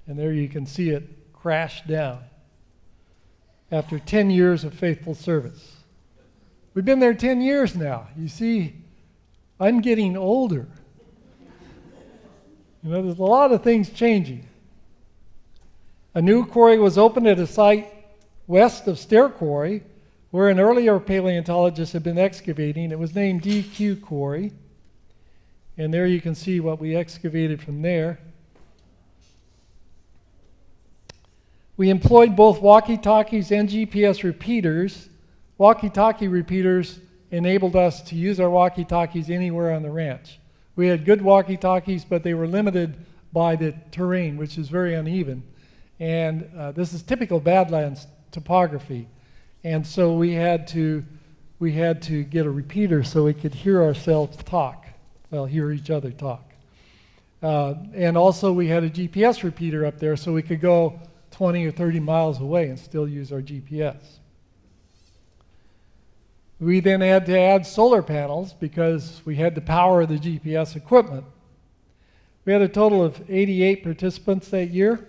And there you can see it crash down after 10 years of faithful service. We've been there 10 years now. You see, I'm getting older. There's a lot of things changing. A new quarry was opened at a site west of Stair Quarry, where an earlier paleontologist had been excavating. It was named DQ Quarry. And there you can see what we excavated from there. We employed both walkie-talkies and GPS repeaters. Walkie-talkie repeaters enabled us to use our walkie-talkies anywhere on the ranch. We had good walkie-talkies, but they were limited by the terrain, which is very uneven. And this is typical Badlands topography. And so we had to get a repeater so we could hear ourselves talk. Well, hear each other talk. And also we had a GPS repeater up there so we could go 20 or 30 miles away and still use our GPS. We then had to add solar panels because we had to power the GPS equipment. We had a total of 88 participants that year.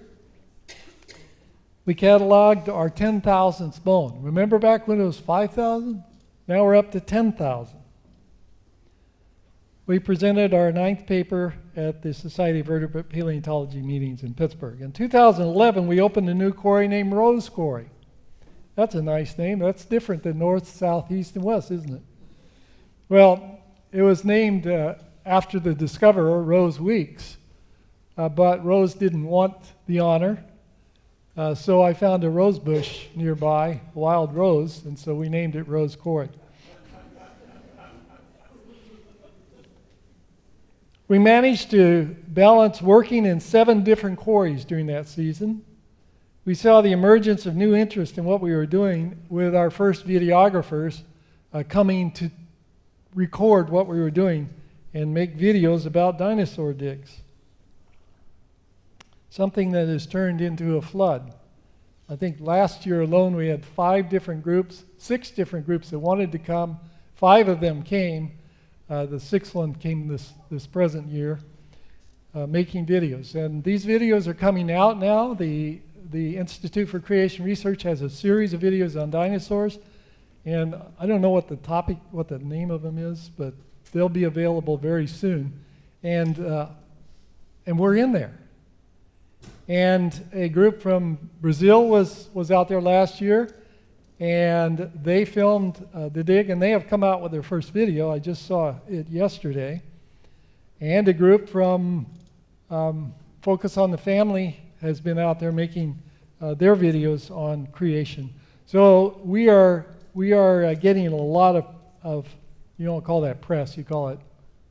We cataloged our 10,000th bone. Remember back when it was 5,000? Now we're up to 10,000. We presented our 9th paper at the Society of Vertebrate Paleontology meetings in Pittsburgh. In 2011, we opened a new quarry named Rose Quarry. That's a nice name. That's different than north, south, east, and west, isn't it? Well, it was named after the discoverer, Rose Weeks, but Rose didn't want the honor. So I found a rose bush nearby, wild rose, and so we named it Rose Quarry. We managed to balance working in 7 different quarries during that season. We saw the emergence of new interest in what we were doing with our first videographers coming to record what we were doing and make videos about dinosaur digs. Something that has turned into a flood. I think last year alone we had 6 different groups that wanted to come. 5 of them came. The 6th one came this present year, making videos. And these videos are coming out now. The Institute for Creation Research has a series of videos on dinosaurs. And I don't know what the name of them is, but they'll be available very soon. And we're in there. And a group from Brazil was out there last year, and they filmed the dig, and they have come out with their first video. I just saw it yesterday. And a group from Focus on the Family has been out there making their videos on creation. So we are getting a lot of, you don't call that press, you call it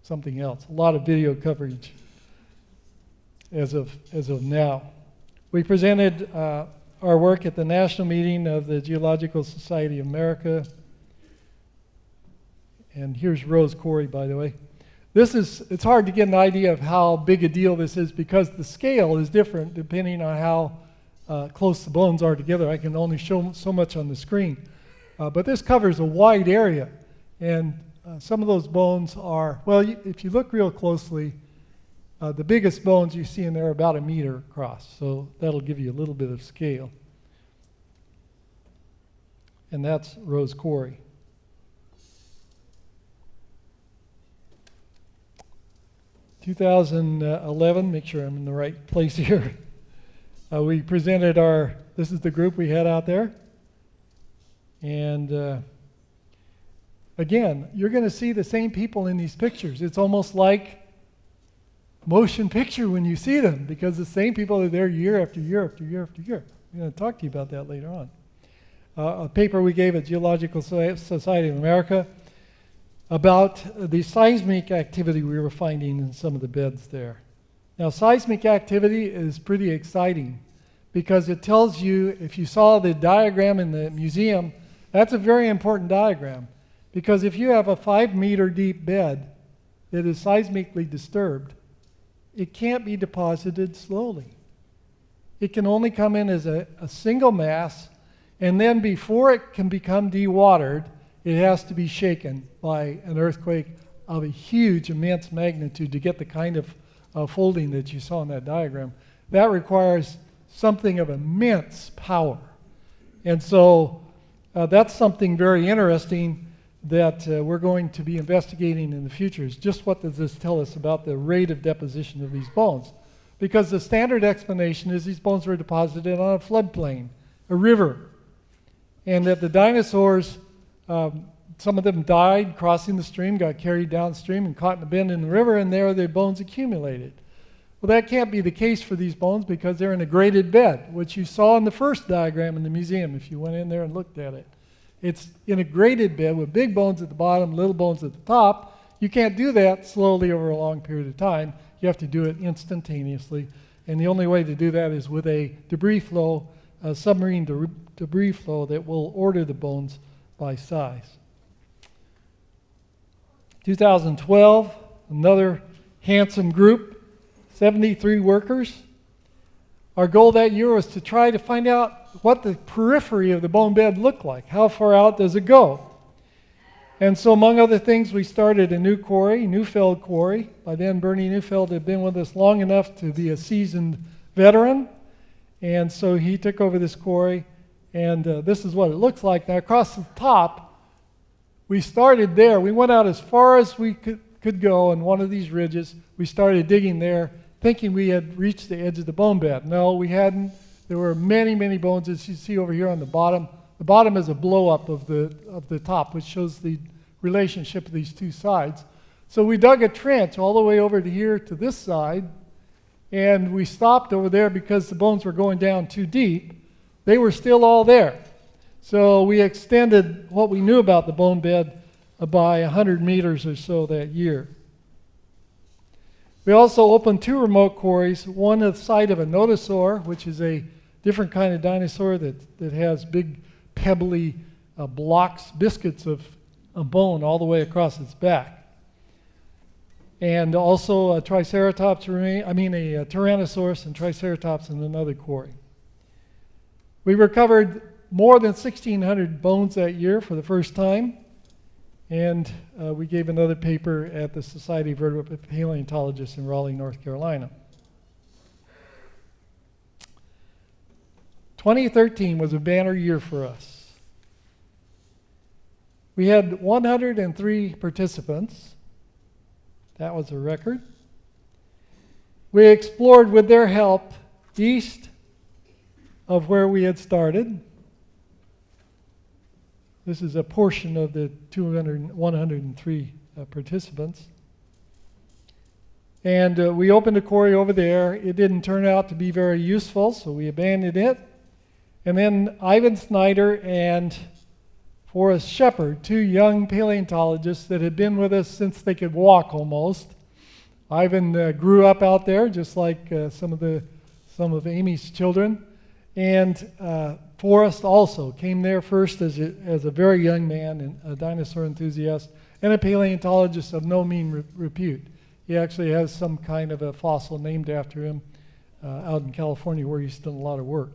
something else, a lot of video coverage as of now. We presented our work at the national meeting of the Geological Society of America. And here's Rose Quarry, by the way. It's hard to get an idea of how big a deal this is because the scale is different depending on how close the bones are together. I can only show so much on the screen. But this covers a wide area. And some of those bones are, well, if you look real closely, the biggest bones you see in there are about 1 meter across. So that'll give you a little bit of scale. And that's Rose Quarry. 2011, make sure I'm in the right place here. We presented this is the group we had out there. And again, you're going to see the same people in these pictures. It's almost like motion picture when you see them because the same people are there year after year after year after year. I'm going to talk to you about that later on. A paper we gave at Geological Society of America about the seismic activity we were finding in some of the beds there. Now, seismic activity is pretty exciting because it tells you, if you saw the diagram in the museum, that's a very important diagram because if you have a 5-meter deep bed that is seismically disturbed, it can't be deposited slowly. It can only come in as a single mass, and then before it can become dewatered, it has to be shaken by an earthquake of a huge, immense magnitude to get the kind of folding that you saw in that diagram. That requires something of immense power. And so that's something very interesting that we're going to be investigating in the future is just what does this tell us about the rate of deposition of these bones. Because the standard explanation is these bones were deposited on a floodplain, a river, and that the dinosaurs, some of them died crossing the stream, got carried downstream and caught in a bend in the river, and there their bones accumulated. Well, that can't be the case for these bones because they're in a graded bed, which you saw in the first diagram in the museum if you went in there and looked at it. It's in a graded bed with big bones at the bottom, little bones at the top. You can't do that slowly over a long period of time. You have to do it instantaneously. And the only way to do that is with a debris flow, a submarine debris flow that will order the bones by size. 2012, another handsome group, 73 workers. Our goal that year was to try to find out what the periphery of the bone bed looked like. How far out does it go? And so among other things, we started a new quarry, Neufeld Quarry. By then, Bernie Neufeld had been with us long enough to be a seasoned veteran. And so he took over this quarry, and this is what it looks like. Now, across the top, we started there. We went out as far as we could go on one of these ridges. We started digging there, thinking we had reached the edge of the bone bed. No, we hadn't. There were many, many bones, as you see over here on the bottom. The bottom is a blow-up of the top, which shows the relationship of these two sides. So we dug a trench all the way over to here to this side, and we stopped over there because the bones were going down too deep. They were still all there. So we extended what we knew about the bone bed by 100 meters or so that year. We also opened 2 remote quarries, one at the site of a nodosaur, which is a different kind of dinosaur that has big pebbly blocks, biscuits of bone all the way across its back. And also a Tyrannosaurus and Triceratops in another quarry. We recovered more than 1,600 bones that year for the first time. And we gave another paper at the Society of Vertebrate Paleontologists in Raleigh, North Carolina. 2013 was a banner year for us. We had 103 participants. That was a record. We explored with their help east of where we had started. This is a portion of the 103 participants. And we opened a quarry over there. It didn't turn out to be very useful, so we abandoned it. And then Ivan Snyder and Forrest Shepard, 2 young paleontologists that had been with us since they could walk almost. Ivan grew up out there, just like some of Amy's children. And Forrest also came there first as a very young man and a dinosaur enthusiast, and a paleontologist of no mean repute. He actually has some kind of a fossil named after him out in California where he's done a lot of work.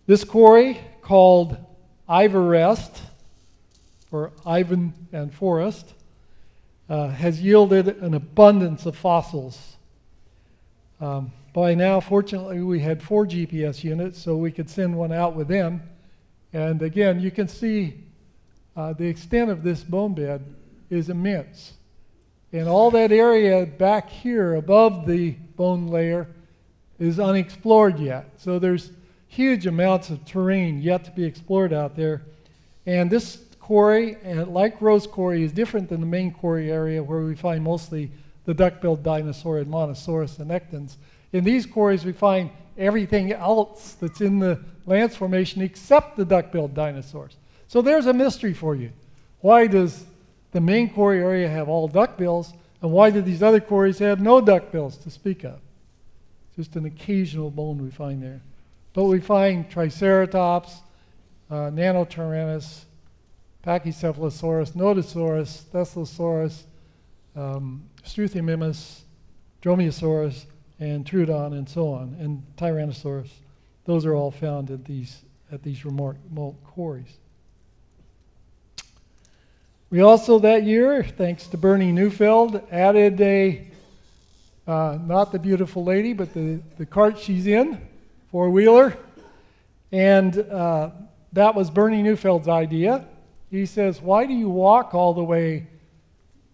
This quarry, called Ivorest, or Ivan and Forest, has yielded an abundance of fossils. By now, fortunately, we had 4 GPS units, so we could send one out with them. And again, you can see the extent of this bone bed is immense. And all that area back here above the bone layer is unexplored yet. So there's huge amounts of terrain yet to be explored out there. And this quarry, like Rose Quarry, is different than the main quarry area where we find mostly the duck-billed dinosaur and Monosaurus annectans. In these quarries, we find everything else that's in the Lance Formation except the duck-billed dinosaurs. So there's a mystery for you. Why does the main quarry area have all duckbills, and why do these other quarries have no duckbills to speak of? Just an occasional bone we find there. But we find Triceratops, Nanotyrannus, Pachycephalosaurus, Nodosaurus, Thesalosaurus, Struthiomimus, Dromaeosaurus, and Troodon, and so on, and Tyrannosaurus. Those are all found at these remote quarries. We also that year, thanks to Bernie Neufeld, added not the beautiful lady, but the cart she's in, four-wheeler. And that was Bernie Neufeld's idea. He says, why do you walk all the way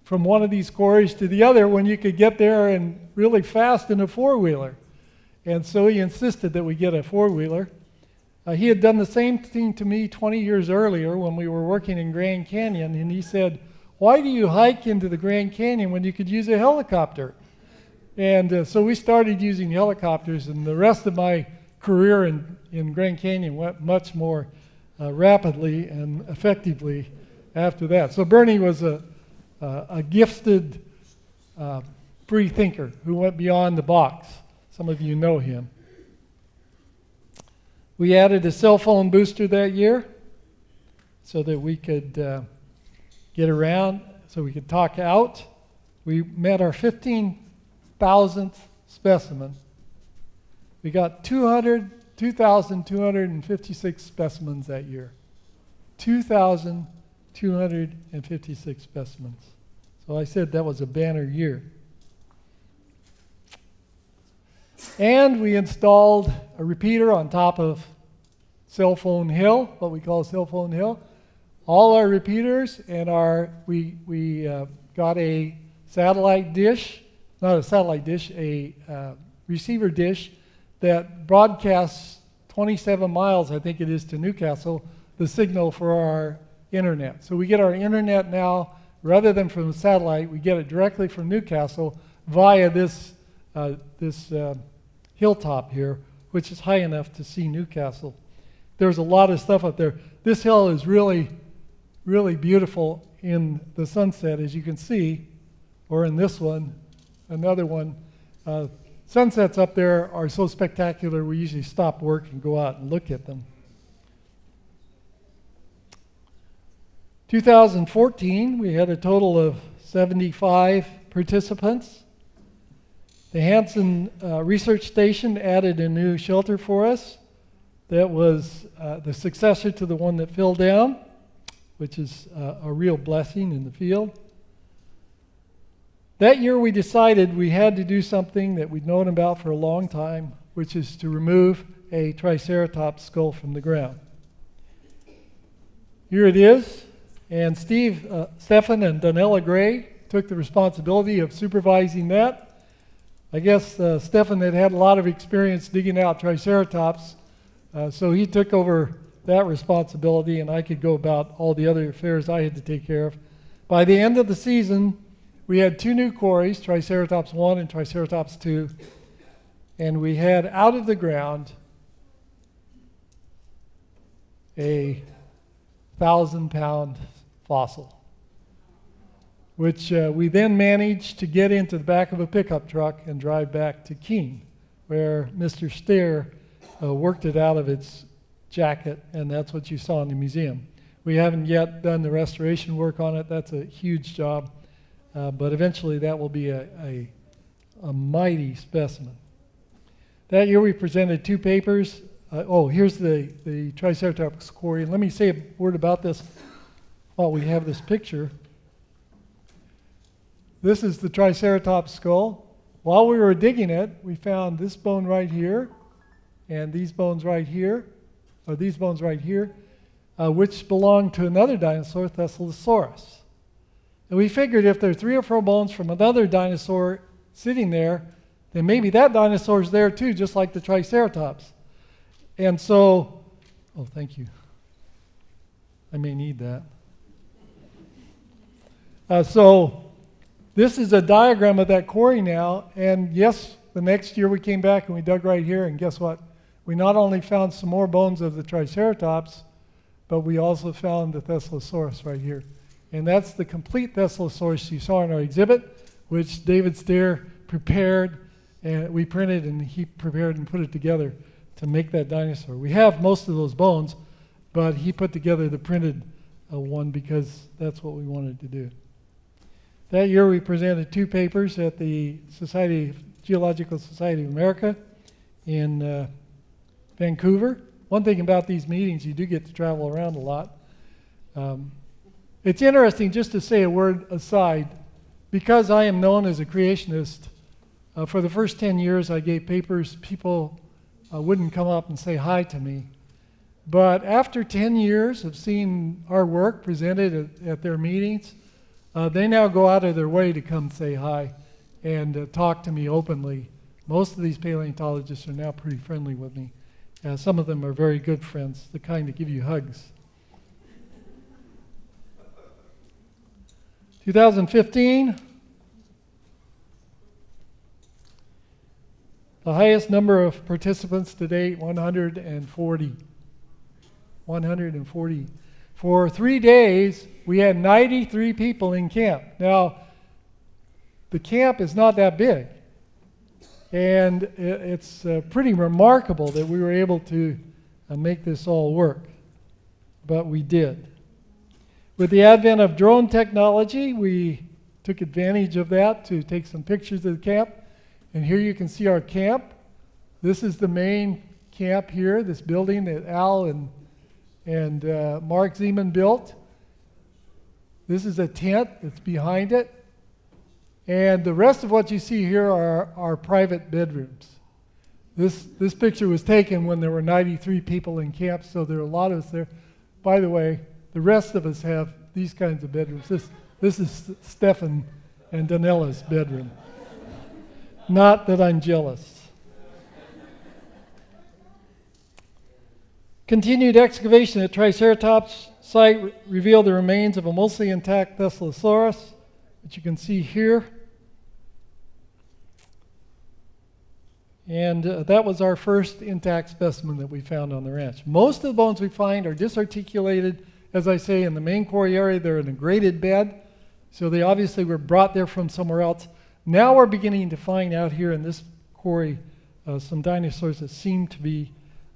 from one of these quarries to the other when you could get there and really fast in a four-wheeler? And so he insisted that we get a four-wheeler. He had done the same thing to me 20 years earlier when we were working in Grand Canyon, and he said, why do you hike into the Grand Canyon when you could use a helicopter? And so we started using helicopters, and the rest of my career in Grand Canyon went much more rapidly and effectively after that. So Bernie was a gifted free thinker who went beyond the box. Some of you know him. We added a cell phone booster that year so that we could get around, so we could talk out. We met our 15,000th specimen. We got 2,256 specimens that year. 2,256 specimens. So I said that was a banner year. And we installed a repeater on top of Cell Phone Hill, what we call Cell Phone Hill. All our repeaters and we got a satellite dish, not a satellite dish, a receiver dish that broadcasts 27 miles, I think it is, to Newcastle, the signal for our internet. So we get our internet now, rather than from the satellite, we get it directly from Newcastle via this hilltop here, which is high enough to see Newcastle. There's a lot of stuff up there. This hill is really, really beautiful in the sunset, as you can see, or in this one, another one. Sunsets up there are so spectacular, we usually stop work and go out and look at them. 2014, we had a total of 75 participants. The Hansen Research Station added a new shelter for us that was the successor to the one that fell down, which is a real blessing in the field. That year we decided we had to do something that we'd known about for a long time, which is to remove a Triceratops skull from the ground. Here it is, and Stefan and Donella Gray took the responsibility of supervising that. I guess Stefan had a lot of experience digging out Triceratops, so he took over that responsibility, and I could go about all the other affairs I had to take care of. By the end of the season, we had 2 new quarries, Triceratops 1 and Triceratops 2, and we had out of the ground a 1,000-pound fossil, which we then managed to get into the back of a pickup truck and drive back to Keene, where Mr. Stair worked it out of its jacket, and that's what you saw in the museum. We haven't yet done the restoration work on it. That's a huge job. But eventually that will be a mighty specimen. That year we presented 2 papers. Here's the Triceratops quarry. And let me say a word about this while we have this picture. This is the Triceratops skull. While we were digging it, we found this bone right here, and these bones right here, or these bones right here, which belonged to another dinosaur, Thescelosaurus. And we figured if there are 3 or 4 bones from another dinosaur sitting there, then maybe that dinosaur is there too, just like the Triceratops. And so, thank you. I may need that. So this is a diagram of that quarry now, and yes, the next year we came back and we dug right here, and guess what? We not only found some more bones of the Triceratops, but we also found the Thescelosaurus right here. And that's the complete Thescelosaurus you saw in our exhibit, which David Stair prepared, and we printed, and he prepared and put it together to make that dinosaur. We have most of those bones, but he put together the printed one because that's what we wanted to do. That year we presented 2 papers at the Geological Society of America in Vancouver. One thing about these meetings, you do get to travel around a lot. It's interesting, just to say a word aside, because I am known as a creationist, for the first 10 years I gave papers, people wouldn't come up and say hi to me. But after 10 years of seeing our work presented at their meetings, they now go out of their way to come say hi and talk to me openly. Most of these paleontologists are now pretty friendly with me. Some of them are very good friends, the kind that give you hugs. 2015, the highest number of participants to date, 140. 140. For 3 days, we had 93 people in camp. Now, the camp is not that big, and it's pretty remarkable that we were able to make this all work, but we did. With the advent of drone technology, we took advantage of that to take some pictures of the camp, and here you can see our camp. This is the main camp here, this building that Al and Mark Zeman built. This is a tent that's behind it. And the rest of what you see here are our private bedrooms. This picture was taken when there were 93 people in camp, so there are a lot of us there. By the way, the rest of us have these kinds of bedrooms. This is Stefan and Danella's bedroom. Not that I'm jealous. Continued excavation at Triceratops site revealed the remains of a mostly intact Thescelosaurus, which you can see here. And that was our first intact specimen that we found on the ranch. Most of the bones we find are disarticulated. As I say, in the main quarry area, they're in a graded bed, so they obviously were brought there from somewhere else. Now we're beginning to find out here in this quarry some dinosaurs that seem to be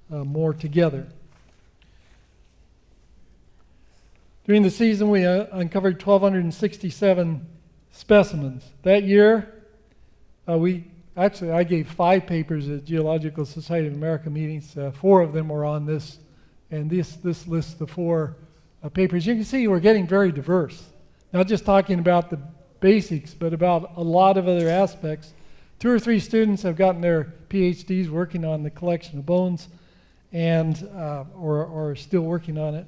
more together. During the season, we uncovered 1,267 specimens. That year, I gave 5 papers at Geological Society of America meetings. 4 of them were on this, and this lists the 4 papers. You can see we're getting very diverse. Not just talking about the basics, but about a lot of other aspects. 2 or 3 students have gotten their PhDs working on the collection of bones, and or are still working on it.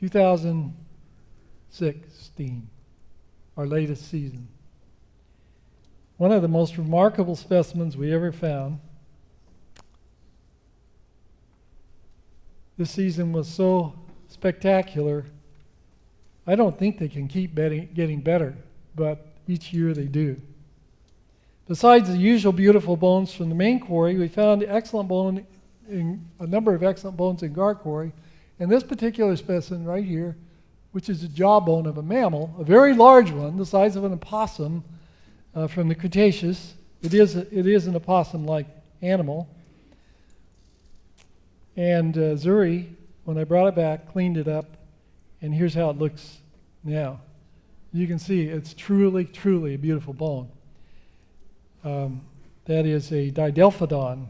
In 2016, our latest season. One of the most remarkable specimens we ever found. This season was so spectacular, I don't think they can keep getting better, but each year they do. Besides the usual beautiful bones from the main quarry, we found a number of excellent bones in Gar Quarry. And this particular specimen right here, which is a jawbone of a mammal, a very large one, the size of an opossum, from the Cretaceous. It is an opossum-like animal. And Zuri, when I brought it back, cleaned it up, and here's how it looks now. You can see it's truly, truly a beautiful bone. That is a Didelphodon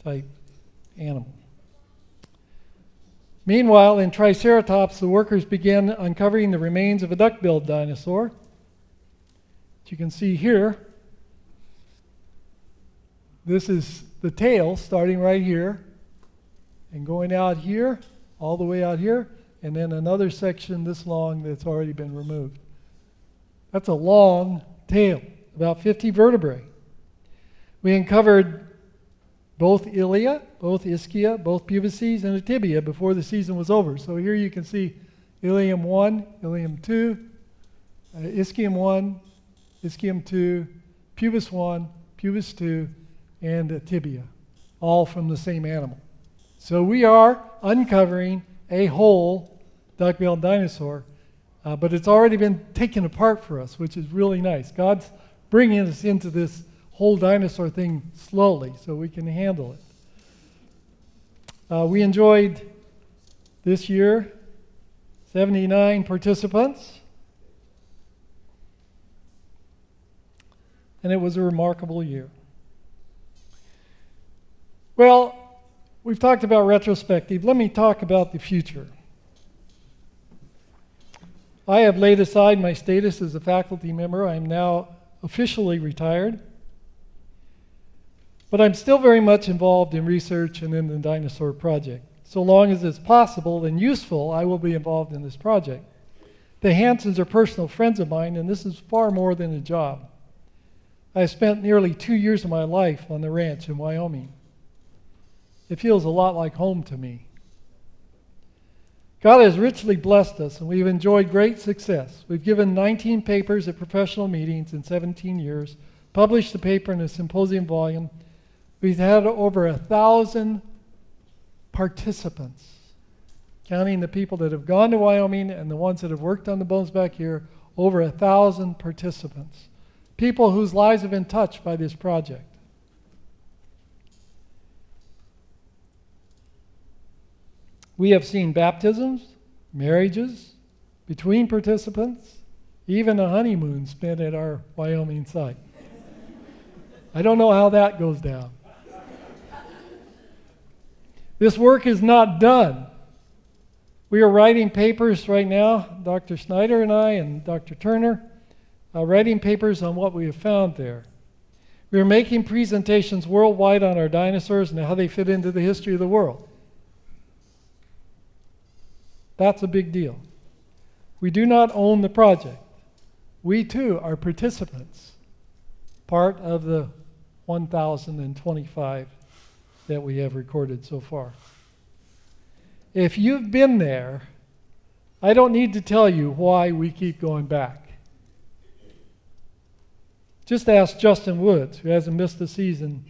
type animal. Meanwhile, in Triceratops, the workers began uncovering the remains of a duck-billed dinosaur. As you can see here, this is the tail starting right here and going out here, all the way out here, and then another section this long that's already been removed. That's a long tail, about 50 vertebrae. We uncovered both ilia, both ischia, both pubices, and a tibia before the season was over. So here you can see ilium 1, ilium 2, ischium 1, ischium 2, pubis 1, pubis 2, and a tibia, all from the same animal. So we are uncovering a whole duck-billed dinosaur, but it's already been taken apart for us, which is really nice. God's bringing us into this whole dinosaur thing slowly so we can handle it. We enjoyed this year 79 participants, and it was a remarkable year. Well, we've talked about retrospective. Let me talk about the future. I have laid aside my status as a faculty member. I am now officially retired. But I'm still very much involved in research and in the dinosaur project. So long as it's possible and useful, I will be involved in this project. The Hansons are personal friends of mine, and this is far more than a job. I spent nearly 2 years of my life on the ranch in Wyoming. It feels a lot like home to me. God has richly blessed us, and we've enjoyed great success. We've given 19 papers at professional meetings in 17 years, published the paper in a symposium volume. We've had over 1,000 participants, counting the people that have gone to Wyoming and the ones that have worked on the bones back here, over 1,000 participants, people whose lives have been touched by this project. We have seen baptisms, marriages between participants, even a honeymoon spent at our Wyoming site. I don't know how that goes down. This work is not done. We are writing papers right now, Dr. Snyder and I and Dr. Turner, writing papers on what we have found there. We are making presentations worldwide on our dinosaurs and how they fit into the history of the world. That's a big deal. We do not own the project. We too are participants, part of the 1,025 that we have recorded so far. If you've been there, I don't need to tell you why we keep going back. Just ask Justin Woods, who hasn't missed a season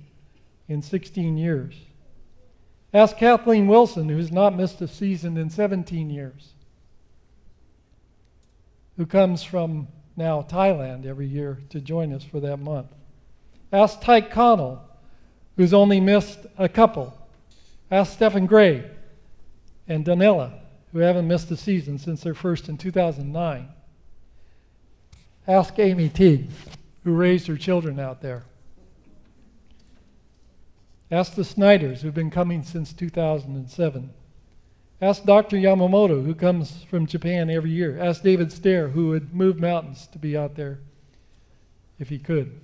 in 16 years. Ask Kathleen Wilson, who's not missed a season in 17 years, who comes from now Thailand every year to join us for that month. Ask Tyke Connell, who's only missed a couple. Ask Stephen Gray and Donella, who haven't missed a season since their first in 2009. Ask Amy Teague, who raised her children out there. Ask the Snyders, who've been coming since 2007. Ask Dr. Yamamoto, who comes from Japan every year. Ask David Stair, who would move mountains to be out there if he could.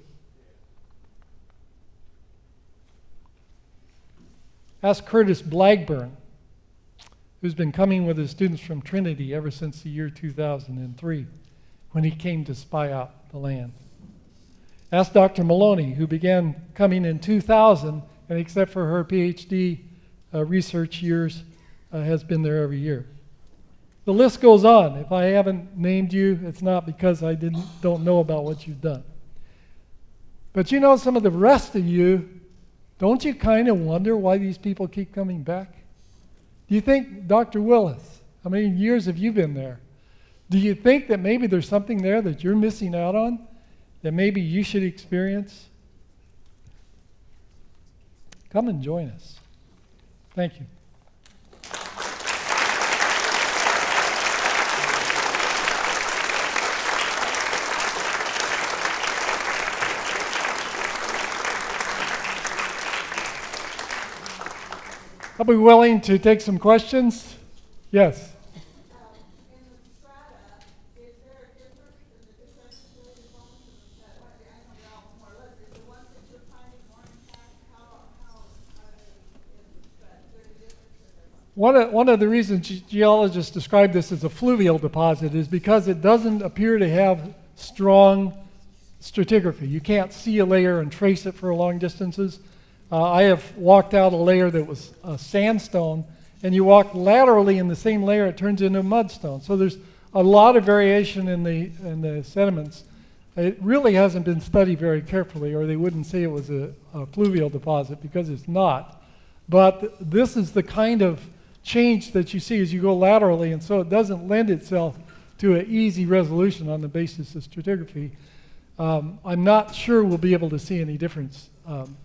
Ask Curtis Blagburn, who's been coming with his students from Trinity ever since the year 2003, when he came to spy out the land. Ask Dr. Maloney, who began coming in 2000, and except for her PhD research years, has been there every year. The list goes on. If I haven't named you, it's not because I don't know about what you've done. But you know, some of the rest of you, don't you kind of wonder why these people keep coming back? Do you think, Dr. Willis, how many years have you been there? Do you think that maybe there's something there that you're missing out on? that maybe you should experience, come and join us. Thank you. I'll be willing to take some questions. Yes. In the strata, is there a difference in the differentiated bones that I know they're all more or less, is the ones that you're finding more intact, how are they in the strata? Is there a difference in their One of the reasons geologists describe this as a fluvial deposit is because it doesn't appear to have strong stratigraphy. You can't see a layer and trace it for long distances. I have walked out a layer that was sandstone, and you walk laterally in the same layer, it turns into mudstone. So there's a lot of variation in the sediments. It really hasn't been studied very carefully, or they wouldn't say it was a fluvial deposit, because it's not. But this is the kind of change that you see as you go laterally, and so it doesn't lend itself to an easy resolution on the basis of stratigraphy. I'm not sure we'll be able to see any difference.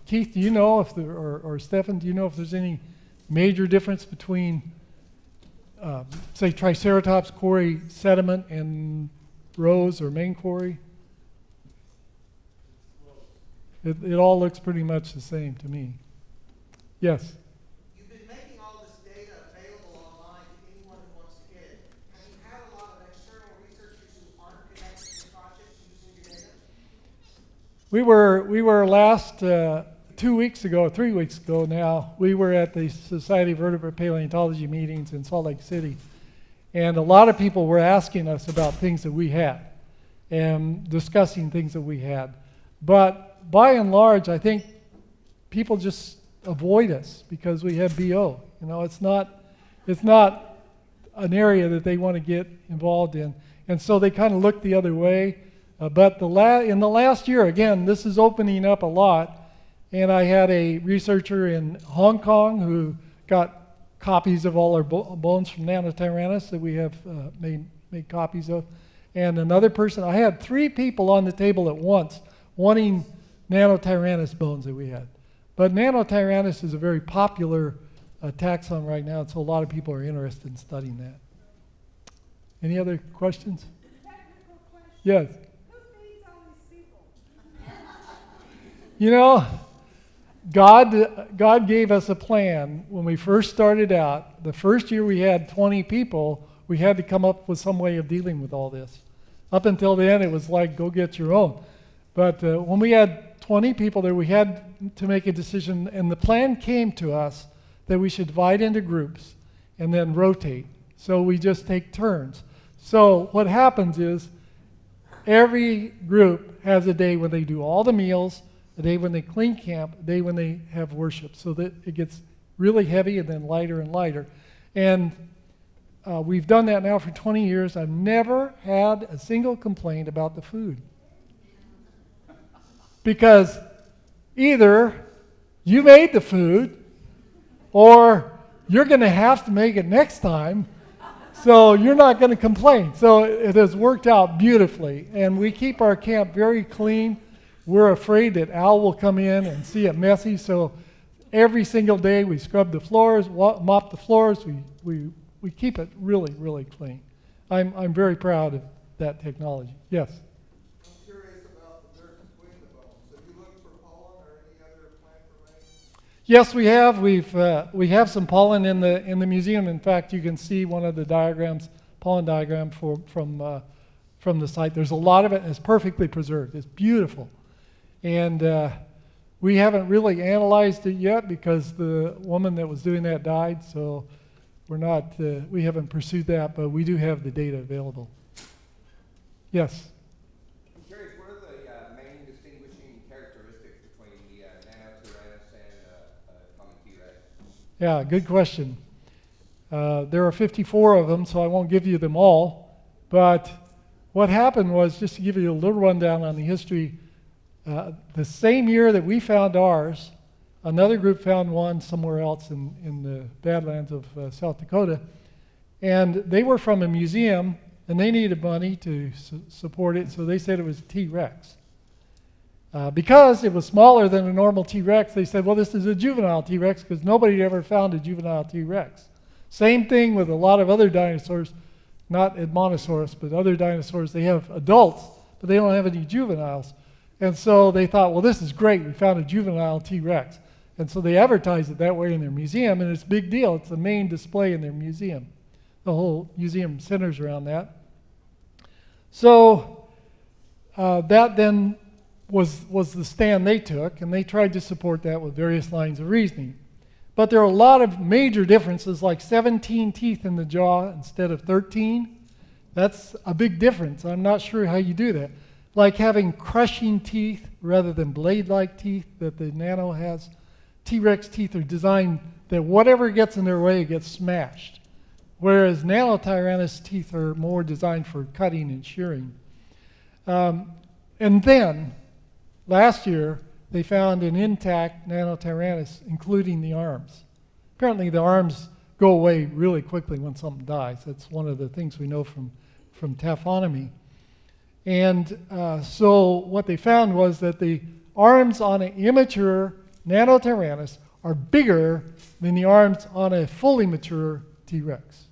Keith, do you know if there, or Stefan, do you know if there's any major difference between, say, Triceratops quarry sediment and Rose or main quarry? It all looks pretty much the same to me. Yes? You've been making all this data available online to anyone who wants to get it. Have you had a lot of external researchers who aren't connected to the project using your data? We were last 3 weeks ago now, we were at the Society of Vertebrate Paleontology meetings in Salt Lake City. And a lot of people were asking us about things that we had and discussing things that we had. But by and large, I think people just avoid us because we have BO. You know, it's not an area that they want to get involved in. And so they kind of look the other way. But in the last year, again, this is opening up a lot. And I had a researcher in Hong Kong who got copies of all our bones from Nanotyrannus that we have made copies of. And another person, I had 3 people on the table at once wanting Nanotyrannus bones that we had. But Nanotyrannus is a very popular taxon right now, and so a lot of people are interested in studying that. Any other questions? Technical question. Yes. Who feeds all these people? You know, God gave us a plan when we first started out. The first year we had 20 people, we had to come up with some way of dealing with all this. Up until then, it was like, go get your own. But when we had 20 people there, we had to make a decision, and the plan came to us that we should divide into groups and then rotate. So we just take turns. So what happens is every group has a day when they do all the meals, a day when they clean camp, a day when they have worship, so that it gets really heavy and then lighter and lighter. And we've done that now for 20 years. I've never had a single complaint about the food. Because either you made the food or you're going to have to make it next time, so you're not going to complain. So it has worked out beautifully, and we keep our camp very clean. We're afraid that Al will come in and see it messy, so every single day we scrub the floors, mop the floors. We keep it really, really clean. I'm very proud of that technology. Yes? I'm curious about the dirt between the bones. Have you looked for pollen or any other plant remains? Yes, we have. We have some pollen in the museum. In fact, you can see one of the diagrams, pollen diagram from the site. There's a lot of it, and it's perfectly preserved. It's beautiful. And we haven't really analyzed it yet because the woman that was doing that died, so we haven't pursued that, but we do have the data available. Yes? I'm curious, what are the main distinguishing characteristics between the Nanotyrannus and common T-Rex? Yeah, good question. There are 54 of them, so I won't give you them all. But what happened was, just to give you a little rundown on the history, the same year that we found ours, another group found one somewhere else in the Badlands of South Dakota. And they were from a museum, and they needed money to support it, so they said it was T-Rex. Because it was smaller than a normal T-Rex, they said, well, this is a juvenile T-Rex because nobody ever found a juvenile T-Rex. Same thing with a lot of other dinosaurs, not Edmontosaurus, but other dinosaurs. They have adults, but they don't have any juveniles. And so they thought, well, this is great. We found a juvenile T-Rex. And so they advertise it that way in their museum, and it's a big deal. It's the main display in their museum. The whole museum centers around that. So that then was the stand they took, and they tried to support that with various lines of reasoning. But there are a lot of major differences, like 17 teeth in the jaw instead of 13. That's a big difference. I'm not sure how you do that. Like having crushing teeth rather than blade-like teeth that the nano has. T-Rex teeth are designed that whatever gets in their way gets smashed, whereas Nanotyrannus teeth are more designed for cutting and shearing. And then, last year, they found an intact Nanotyrannus, including the arms. Apparently the arms go away really quickly when something dies. That's one of the things we know from taphonomy. And so what they found was that the arms on an immature Nanotyrannus are bigger than the arms on a fully mature T-Rex.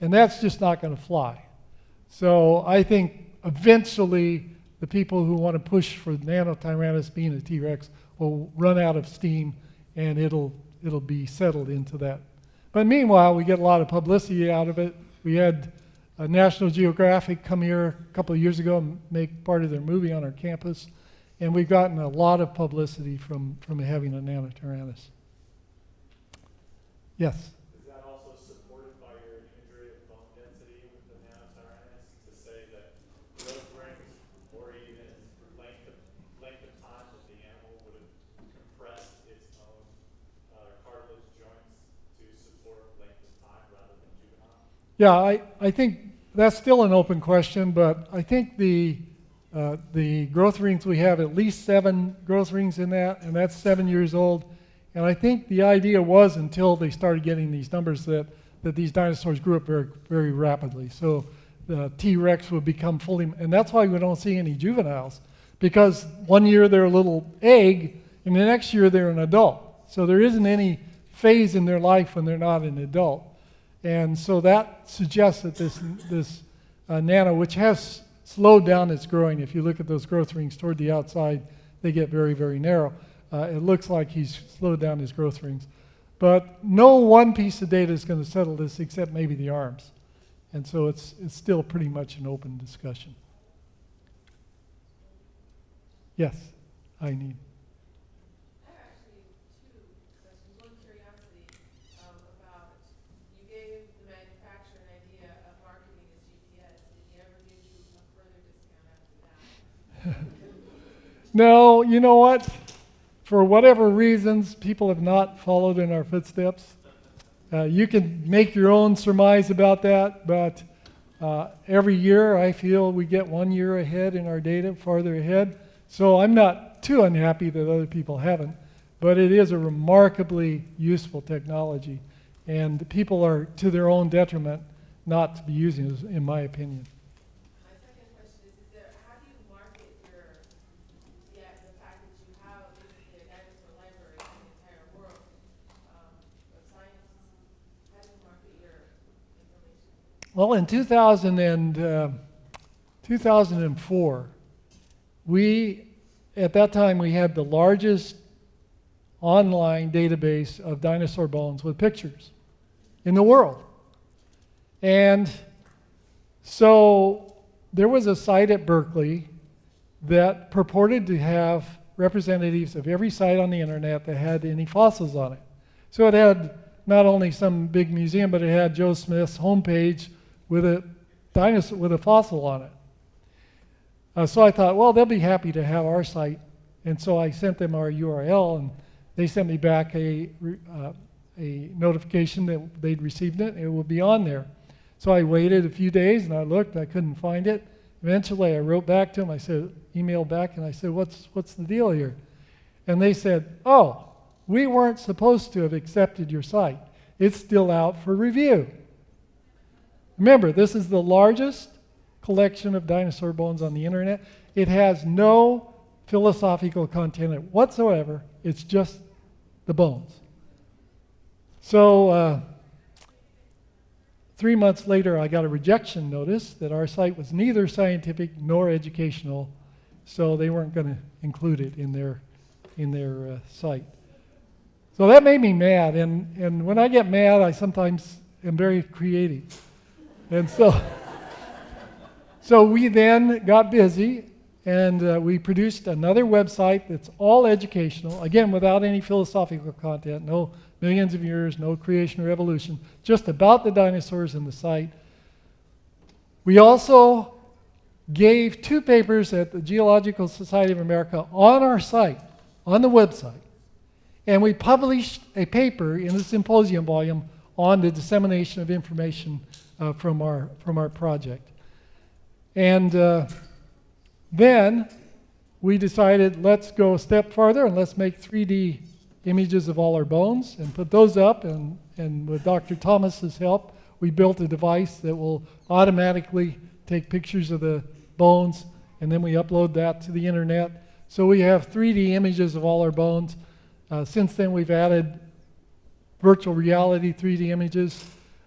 And that's just not going to fly. So I think eventually the people who want to push for Nanotyrannus being a T-Rex will run out of steam, and it'll be settled into that. But meanwhile, we get a lot of publicity out of it. We had National Geographic come here a couple of years ago and make part of their movie on our campus, and we've gotten a lot of publicity from having a Nanotyrannus. Yes? Is that also supported by your imagery of bone density with the Nanotyrannus to say that growth rings or even length of time that the animal would have compressed its own cartilage joints to support length of time rather than juvenile? Yeah, I think that's still an open question, but I think the growth rings, we have at least 7 growth rings in that, and that's 7 years old. And I think the idea was, until they started getting these numbers, that these dinosaurs grew up very, very rapidly. So the T-Rex would become fully, and that's why we don't see any juveniles, because one year they're a little egg, and the next year they're an adult. So there isn't any phase in their life when they're not an adult. And so that suggests that this nano, which has slowed down its growing. If you look at those growth rings toward the outside, they get very, very narrow. It looks like he's slowed down his growth rings. But no one piece of data is going to settle this except maybe the arms. And so it's still pretty much an open discussion. Yes, I need. I have actually 2 questions. One curiosity about, you gave the manufacturer an idea of marketing as GPS. Did he ever give you a further discount after that? No, you know what? For whatever reasons, people have not followed in our footsteps. You can make your own surmise about that, but every year I feel we get 1 year ahead in our data, farther ahead. So I'm not too unhappy that other people haven't, but it is a remarkably useful technology, and people are to their own detriment not to be using it, in my opinion. My second question is how do you market the fact that you have basically a dinosaur library in the entire world of scientists? How do you market your information? Well, in 2004, at that time, we had the largest online database of dinosaur bones with pictures in the world. And so there was a site at Berkeley that purported to have representatives of every site on the internet that had any fossils on it. So it had not only some big museum, but it had Joe Smith's homepage with a dinosaur with a fossil on it. So I thought, well, they'll be happy to have our site, and so I sent them our URL, and they sent me back a notification that they'd received it. It would be on there. So I waited a few days, and I looked, and I couldn't find it. Eventually, I wrote back to them. I said, emailed back, and I said, what's the deal here? And they said, oh, we weren't supposed to have accepted your site. It's still out for review. Remember, this is the largest collection of dinosaur bones on the internet. It has no philosophical content whatsoever. It's just the bones. So 3 months later, I got a rejection notice that our site was neither scientific nor educational, so they weren't going to include it in their site. So that made me mad, and when I get mad, I sometimes am very creative. And so we then got busy, and we produced another website that's all educational, again, without any philosophical content, no millions of years, no creation or evolution, just about the dinosaurs in the site. We also gave 2 papers at the Geological Society of America on our site, on the website, and we published a paper in the symposium volume on the dissemination of information from our project. And then we decided, let's go a step farther and let's make 3D images of all our bones and put those up, and with Dr. Thomas's help, we built a device that will automatically take pictures of the bones, and then we upload that to the internet. So we have 3D images of all our bones. Since then, we've added virtual reality 3D images,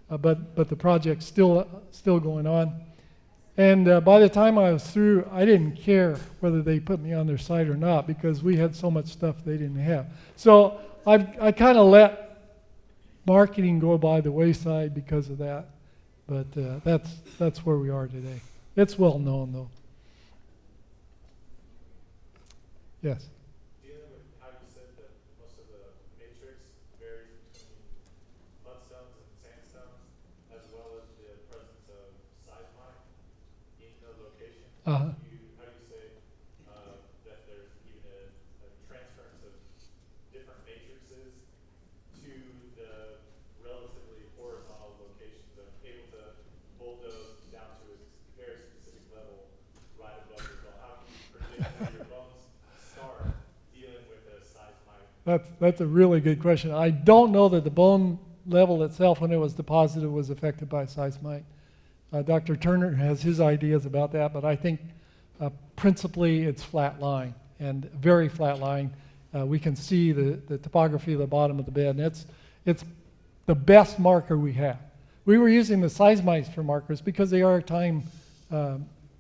but the project's still going on. And by the time I was through, I didn't care whether they put me on their site or not, because we had so much stuff they didn't have. So I kind of let marketing go by the wayside because of that. But that's where we are today. It's well known, though. Yes? Dealing with how you said that most of the matrix varies between mudstones and sandstones, as well as the presence of seismite in the location. Uh-huh. How do you say that there's even a transference of different matrices to the relatively horizontal locations of able to bulldoze down to a very specific level right above your bone? How can you predict where your bones start dealing with a seismite? That's a really good question. I don't know that the bone level itself, when it was deposited, was affected by seismite. Dr. Turner has his ideas about that, but I think principally it's flat lying, and very flat lying. We can see the topography of the bottom of the bed, and it's the best marker we have. We were using the seismites for markers because they are time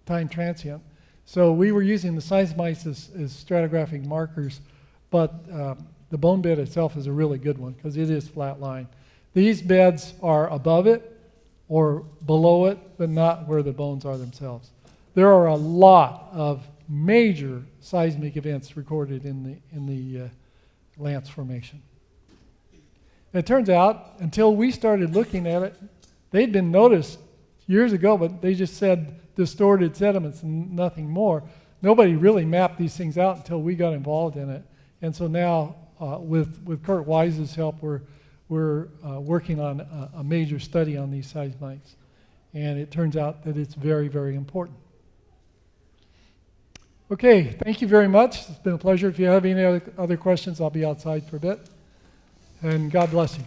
transient. So we were using the seismites as stratigraphic markers, but the bone bed itself is a really good one because it is flat lying. These beds are above it or below it, but not where the bones are themselves. There are a lot of major seismic events recorded in the Lance Formation. And it turns out, until we started looking at it, they'd been noticed years ago, but they just said distorted sediments and nothing more. Nobody really mapped these things out until we got involved in it. And so now, with Kurt Wise's help, we're working on a major study on these seismites. And it turns out that it's very, very important. Okay, thank you very much. It's been a pleasure. If you have any other questions, I'll be outside for a bit. And God bless you.